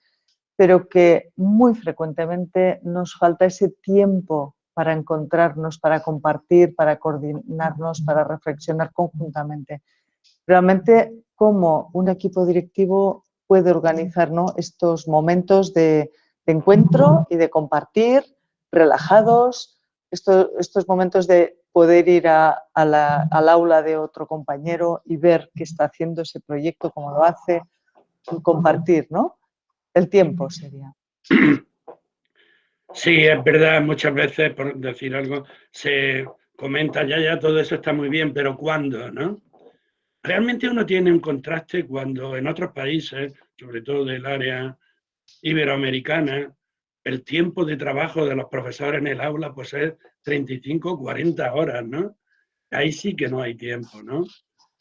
pero que muy frecuentemente nos falta ese tiempo para encontrarnos, para compartir, para coordinarnos, para reflexionar conjuntamente. Realmente, cómo un equipo directivo puede organizar, ¿no?, estos momentos de encuentro y de compartir, relajados, estos momentos de poder ir al aula de otro compañero y ver qué está haciendo ese proyecto, cómo lo hace, compartir, ¿no? El tiempo sería. Sí, es verdad, muchas veces, por decir algo, se comenta, ya, todo eso está muy bien, pero ¿cuándo, no? Realmente uno tiene un contraste cuando en otros países, sobre todo del área iberoamericana, el tiempo de trabajo de los profesores en el aula pues es 35, 40 horas, ¿no? Ahí sí que no hay tiempo, ¿no?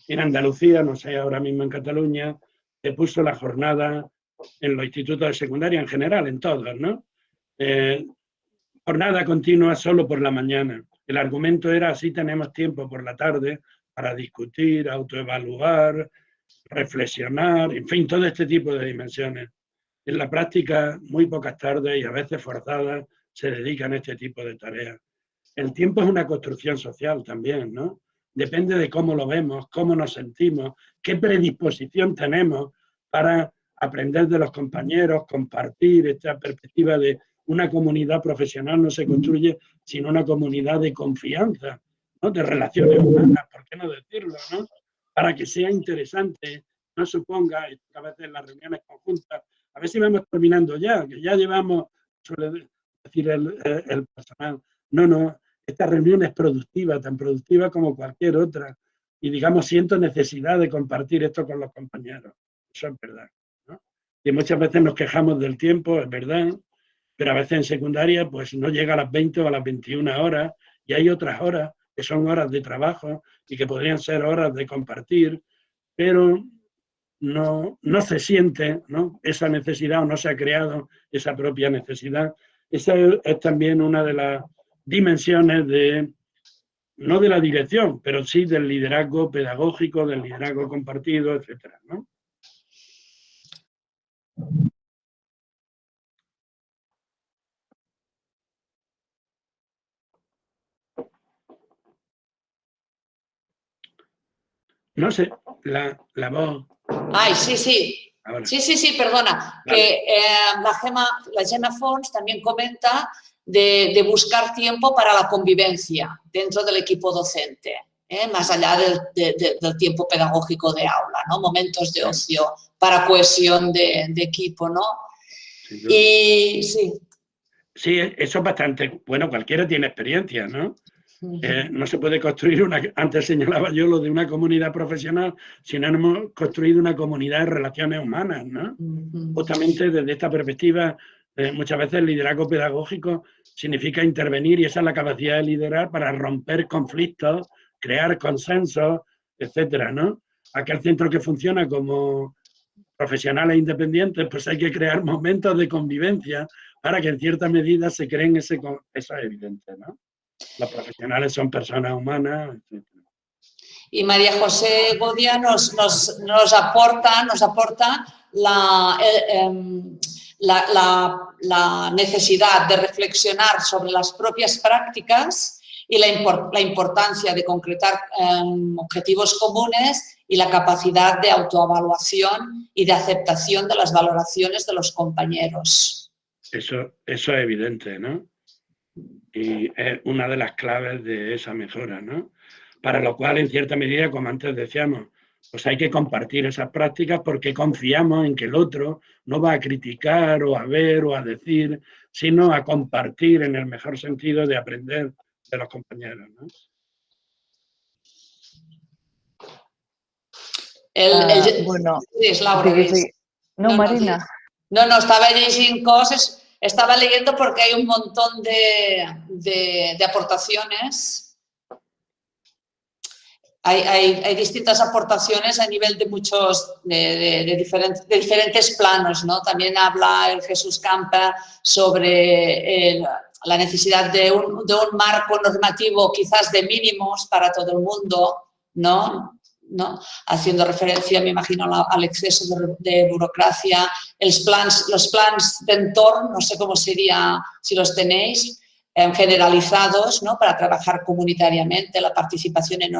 En Andalucía, no sé, ahora mismo en Cataluña, se puso la jornada en los institutos de secundaria en general, en todos, ¿no? Jornada continua solo por la mañana. El argumento era así tenemos tiempo por la tarde para discutir, autoevaluar, reflexionar, en fin, todo este tipo de dimensiones. En la práctica, muy pocas tardes y a veces forzadas se dedican a este tipo de tareas. El tiempo es una construcción social también, ¿no? Depende de cómo lo vemos, cómo nos sentimos, qué predisposición tenemos para aprender de los compañeros, compartir esta perspectiva de una comunidad profesional no se construye sin una comunidad de confianza, ¿no?, de relaciones humanas, ¿por qué no decirlo, no? Para que sea interesante, no suponga, a veces en las reuniones conjuntas, a ver si vamos terminando ya, que ya llevamos, suele decir el personal, no, esta reunión es productiva, tan productiva como cualquier otra, y digamos, siento necesidad de compartir esto con los compañeros, eso es verdad, ¿no? Y muchas veces nos quejamos del tiempo, es verdad, pero a veces en secundaria pues no llega a las 20 o a las 21 horas, y hay otras horas que son horas de trabajo y que podrían ser horas de compartir, pero no se siente, ¿no?, esa necesidad, o no se ha creado esa propia necesidad. Esa es también una de las dimensiones de, no de la dirección, pero sí del liderazgo pedagógico, del liderazgo compartido, etcétera, ¿no? No sé, la voz... Ay, sí, sí. Ahora. Sí, perdona. Vale. Que la Gemma Fons también comenta de buscar tiempo para la convivencia dentro del equipo docente, más allá del tiempo pedagógico de aula, ¿no? Momentos de ocio para cohesión de equipo, ¿no? Y sí. Sí, eso es bastante... Bueno, cualquiera tiene experiencia, ¿no? No se puede construir antes señalaba yo lo de una comunidad profesional, si no hemos construido una comunidad de relaciones humanas, ¿no? Justamente desde esta perspectiva, muchas veces el liderazgo pedagógico significa intervenir, y esa es la capacidad de liderar para romper conflictos, crear consensos, etcétera, ¿no? Aquel centro que funciona como profesionales independientes, pues hay que crear momentos de convivencia para que en cierta medida se creen eso es evidente, ¿no? Los profesionales son personas humanas, etc. Y María José Godia nos aporta la necesidad de reflexionar sobre las propias prácticas y la importancia de concretar objetivos comunes y la capacidad de autoevaluación y de aceptación de las valoraciones de los compañeros. Eso es evidente, ¿no? Y es una de las claves de esa mejora, ¿no? Para lo cual, en cierta medida, como antes decíamos, pues hay que compartir esas prácticas porque confiamos en que el otro no va a criticar o a ver o a decir, sino a compartir en el mejor sentido de aprender de los compañeros, ¿no? Bueno, sí, és Laura. No, Marina. No, estaba leyendo cosas, estaba leyendo porque hay un montón de aportaciones. Hay distintas aportaciones a nivel de diferentes planos, ¿no? También habla el Jesús Campa sobre la necesidad de un marco normativo quizás de mínimos para todo el mundo, ¿no? Haciendo referencia, me imagino, al exceso de burocracia, los plans de entorn, no sé cómo sería, si los tenéis, generalizados, ¿no?, para trabajar comunitariamente, la participación en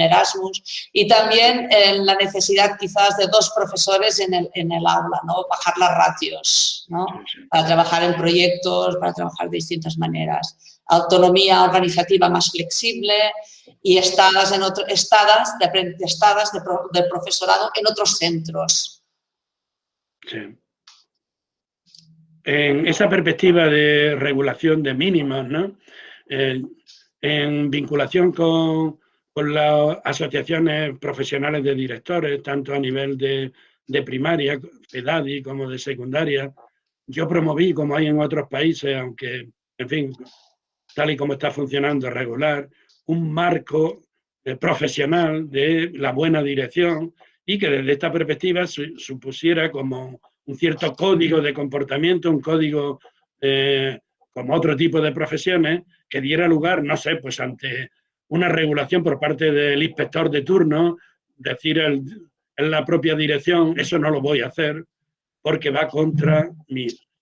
Erasmus y también la necesidad quizás de 2 profesores en el aula, ¿no?, bajar las ratios, ¿no?, para trabajar en proyectos, para trabajar de distintas maneras. Autonomía organizativa más flexible y estadas de profesorado en otros centros. Sí. En esa perspectiva de regulación de mínimos, ¿no? En vinculación con las asociaciones profesionales de directores, tanto a nivel de primaria, FEDADI, como de secundaria, yo promoví, como hay en otros países, aunque, en fin, tal y como está funcionando regular, un marco profesional de la buena dirección y que desde esta perspectiva supusiera como un cierto código de comportamiento, un código como otro tipo de profesiones que diera lugar, no sé, pues ante una regulación por parte del inspector de turno, decir en la propia dirección, eso no lo voy a hacer porque va contra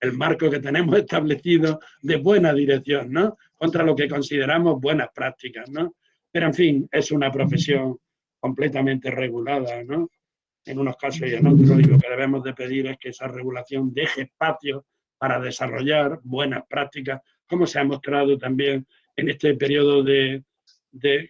el marco que tenemos establecido de buena dirección, ¿no? Contra lo que consideramos buenas prácticas, ¿no? Pero, en fin, es una profesión completamente regulada, ¿no? En unos casos y en otros, y lo que debemos de pedir es que esa regulación deje espacio para desarrollar buenas prácticas, como se ha mostrado también en este periodo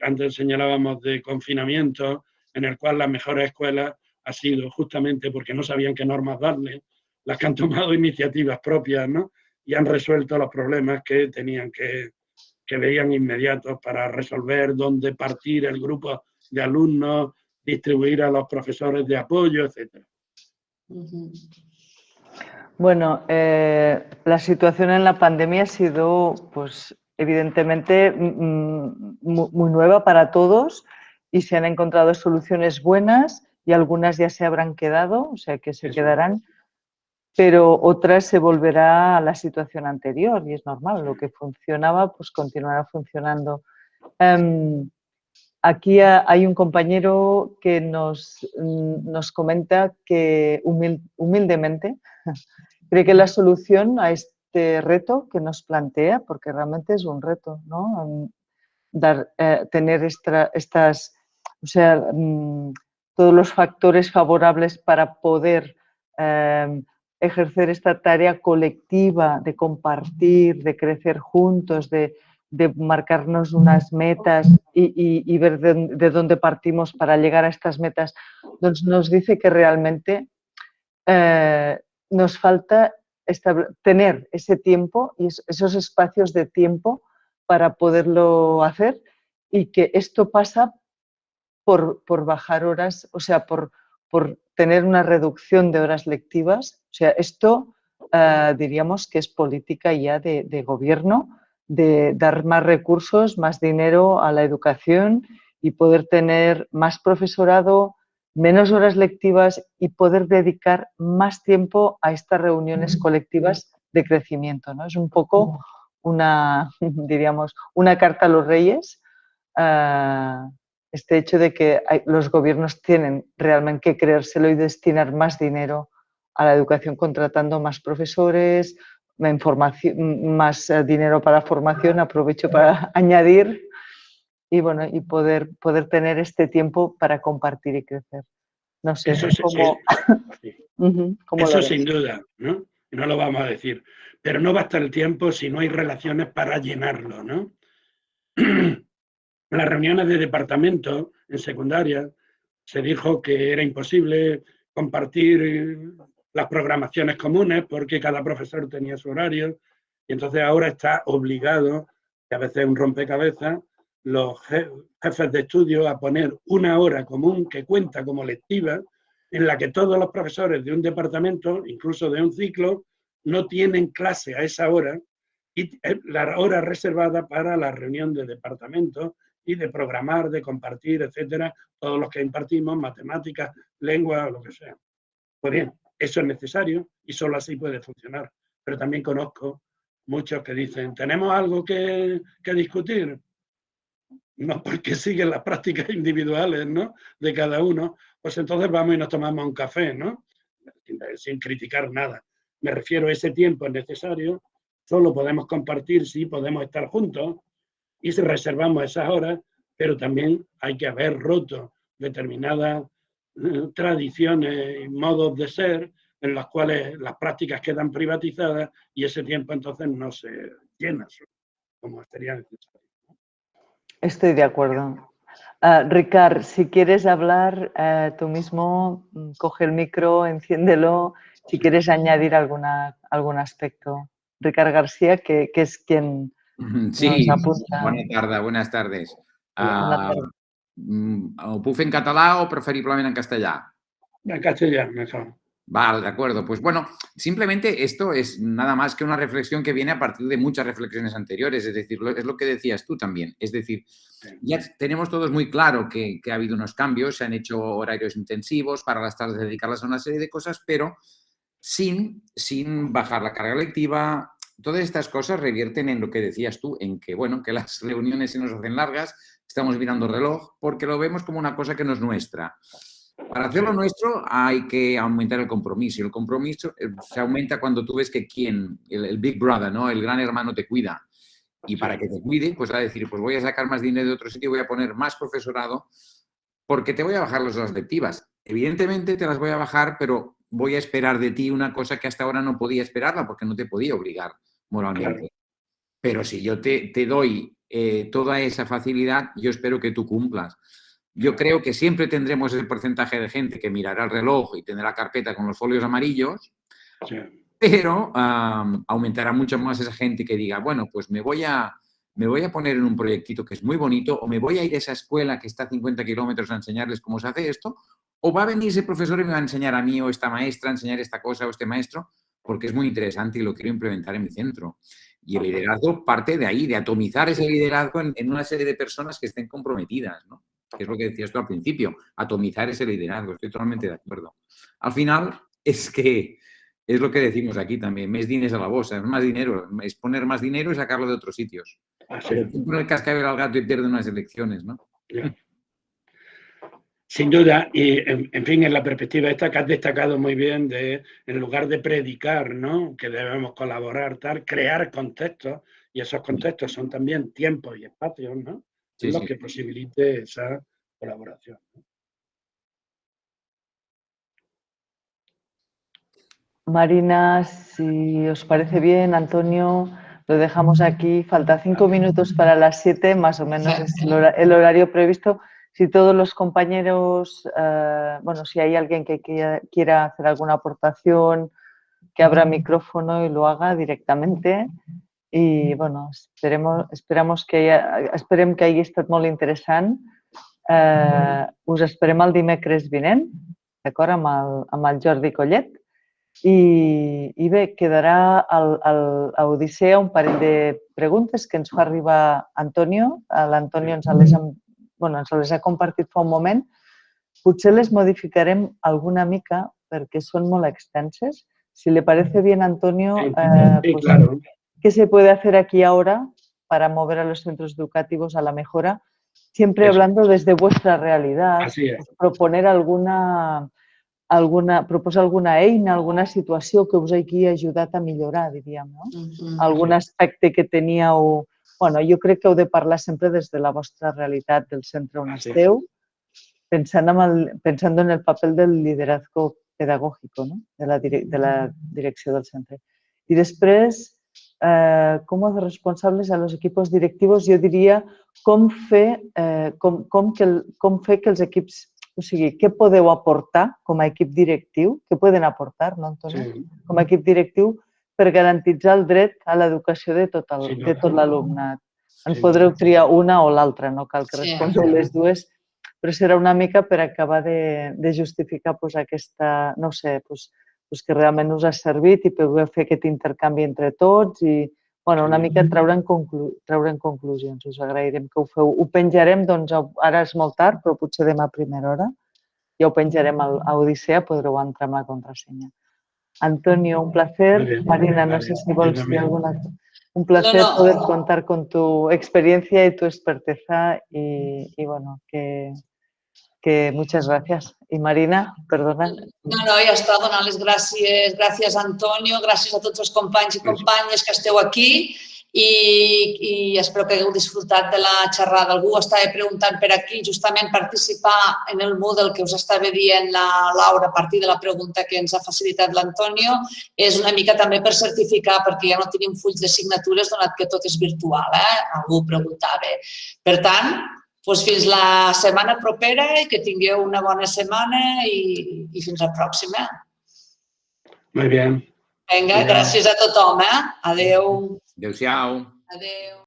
antes señalábamos, de confinamiento, en el cual las mejores escuelas ha sido justamente porque no sabían qué normas darle, las que han tomado iniciativas propias, ¿no? Y han resuelto los problemas que tenían que veían inmediatos para resolver dónde partir el grupo de alumnos, distribuir a los profesores de apoyo, etc. Bueno, la situación en la pandemia ha sido, pues, evidentemente muy nueva para todos y se han encontrado soluciones buenas y algunas ya se habrán quedado, o sea que se quedarán, pero otras se volverá a la situación anterior y es normal, lo que funcionaba pues continuará funcionando. Aquí hay un compañero que nos comenta que humildemente cree que la solución a este reto que nos plantea, porque realmente es un reto, ¿no? Tener estas, o sea, todos los factores favorables para poder ejercer esta tarea colectiva de compartir, de crecer juntos, de marcarnos unas metas y ver de dónde partimos para llegar a estas metas, nos dice que realmente nos falta tener ese tiempo y esos espacios de tiempo para poderlo hacer y que esto pasa por bajar horas, o sea, por tener una reducción de horas lectivas. O sea, esto diríamos que es política ya de gobierno, de dar más recursos, más dinero a la educación y poder tener más profesorado, menos horas lectivas y poder dedicar más tiempo a estas reuniones colectivas de crecimiento, ¿no? Es un poco una, diríamos, una carta a los reyes, este hecho de que los gobiernos tienen realmente que creérselo y destinar más dinero a la educación contratando más profesores, más dinero para formación, aprovecho para añadir, y bueno, y poder tener este tiempo para compartir y crecer. No sé, Eso, ¿cómo eso lo sin ves? duda, ¿no? No lo vamos a decir. Pero no basta el tiempo si no hay relaciones para llenarlo, ¿no? Las reuniones de departamento en secundaria se dijo que era imposible compartir las programaciones comunes porque cada profesor tenía su horario y entonces ahora está obligado, que a veces es un rompecabezas, los jefes de estudio a poner una hora común que cuenta como lectiva en la que todos los profesores de un departamento, incluso de un ciclo, no tienen clase a esa hora y la hora reservada para la reunión de departamento y de programar, de compartir, etcétera, todos los que impartimos, matemáticas, lengua o lo que sea. Pues bien, eso es necesario y solo así puede funcionar. Pero también conozco muchos que dicen, ¿tenemos algo que discutir? No, porque siguen las prácticas individuales, ¿no?, de cada uno, pues entonces vamos y nos tomamos un café, ¿no? Sin criticar nada. Me refiero a ese tiempo es necesario, solo podemos compartir si podemos estar juntos y si reservamos esas horas, pero también hay que haber roto determinadas tradiciones y modos de ser en las cuales las prácticas quedan privatizadas y ese tiempo entonces no se llena como sería necesario. Estoy de acuerdo. Ricard, si quieres hablar, tú mismo coge el micro, enciéndelo, si quieres añadir algún aspecto. Ricard García, que es quien sí, nos apunta. buenas tardes. Bona tarda. Ho puc fer en català o preferiblemente en castellà? En castellano, mejor. Vale, de acuerdo. Pues bueno, simplemente esto es nada más que una reflexión que viene a partir de muchas reflexiones anteriores, es decir, es lo que decías tú también. Es decir, ya tenemos todos muy claro que ha habido unos cambios, se han hecho horarios intensivos para las tardes dedicarlas a una serie de cosas, pero sin bajar la carga lectiva. Todas estas cosas revierten en lo que decías tú, en que, bueno, que las reuniones se nos hacen largas, estamos mirando el reloj, porque lo vemos como una cosa que no es nuestra. Para hacerlo nuestro hay que aumentar el compromiso. Y el compromiso se aumenta cuando tú ves que el Big Brother, ¿no?, el gran hermano te cuida. Y para que te cuide, pues va a decir, pues voy a sacar más dinero de otro sitio, voy a poner más profesorado, porque te voy a bajar las horas lectivas. Evidentemente te las voy a bajar, pero voy a esperar de ti una cosa que hasta ahora no podía esperarla, porque no te podía obligar moralmente. Claro. Pero si yo te doy toda esa facilidad, yo espero que tú cumplas. Yo creo que siempre tendremos ese porcentaje de gente que mirará el reloj y tendrá la carpeta con los folios amarillos, pero aumentará mucho más esa gente que diga, bueno, pues me voy a poner en un proyectito que es muy bonito, o me voy a ir a esa escuela que está a 50 kilómetros a enseñarles cómo se hace esto, o va a venir ese profesor y me va a enseñar a mí o esta maestra a enseñar esta cosa o este maestro, porque es muy interesante y lo quiero implementar en mi centro. Y el liderazgo parte de ahí, de atomizar ese liderazgo en una serie de personas que estén comprometidas, ¿no? Que es lo que decías tú al principio, atomizar ese liderazgo. Estoy totalmente de acuerdo. Al final, es que es lo que decimos aquí también, més diners a la bossa, es más dinero, es poner más dinero y sacarlo de otros sitios. Pero tú pones el cascabel al gato y pierde unas elecciones, ¿no? Ya. Sin duda, y en fin, en la perspectiva esta que has destacado muy bien, de en lugar de predicar, ¿no? Que debemos colaborar, tal, crear contextos, y esos contextos son también tiempos y espacios, ¿no? Sí, Los sí. que posibilite esa colaboración, ¿no? Marina, si os parece bien, Antonio, lo dejamos aquí. Falta 5 minutos para las 7, más o menos es el horario previsto. Si todos los compañeros, bueno, si hay alguien que quiera hacer alguna aportación, que abra micrófono y lo haga directamente. I, bueno, esperem que hagi estat molt interessant. Us esperem el dimecres vinent, d'acord, amb el Jordi Collet. I bé, quedarà a Odissea un parell de preguntes que ens fa arribar Antonio. L'Antonio ens les ha compartit fa un moment. Potser les modificarem alguna mica perquè són molt extenses. Si le parece bien, Antonio, Sí, pues, claro. ¿qué se puede hacer aquí ahora para mover a los centros educativos a la mejora? Siempre Eso. hablando desde vuestra realidad, Así es. pues, proposar alguna eina, alguna situació que us hagi ajudat a millorar, diríem, no? Algun aspecte que teníeu... Bueno, jo crec que heu de parlar sempre des de la vostra realitat del centre on esteu, pensando en el papel del liderazgo pedagógico, ¿no? de la direcció del centre. I després, cómo hacer responsables a los equipos directivos, jo diria com fer que els equips, o sigui, què podeu aportar com a equip directiu, què poden aportar, no, Antonio? Sí. Com a equip directiu per garantitzar el dret a l'educació de tot l'alumnat. En podreu triar una o l'altra, no cal que respongueu les dues, però serà una mica per acabar de justificar aquesta, no sé, que realment us ha servit i podeu fer aquest intercanvi entre tots i una mica treure en conclusions. Us agrairem que ho feu. Ho penjarem, doncs, ara és molt tard, però potser demà a primera hora. Ja ho penjarem a Odissea, podreu entrar amb la contrasenya. Antonio, un placer. Marina, no sé si vols dir alguna cosa. Un placer poder contar con tu experiencia y tu experteza y bueno, que muchas gracias. Y Marina, perdona. No, ja està, donar les gràcies. Gràcies, Antonio, gràcies a tots els companys i companyes que esteu aquí i espero que hagueu disfrutat de la xerrada. Algú estava preguntant per aquí, justament participar en el Moodle que us estava dient la Laura a partir de la pregunta que ens ha facilitat l'Antonio, és una mica també per certificar, perquè ja no tenim fulls de signatures donat que tot és virtual, algú preguntava. Per tant, fins la setmana propera i que tingueu una bona setmana i fins la pròxima. Muy bien. Vinga, gràcies a tothom. Adéu. Adéu-siau. Adéu.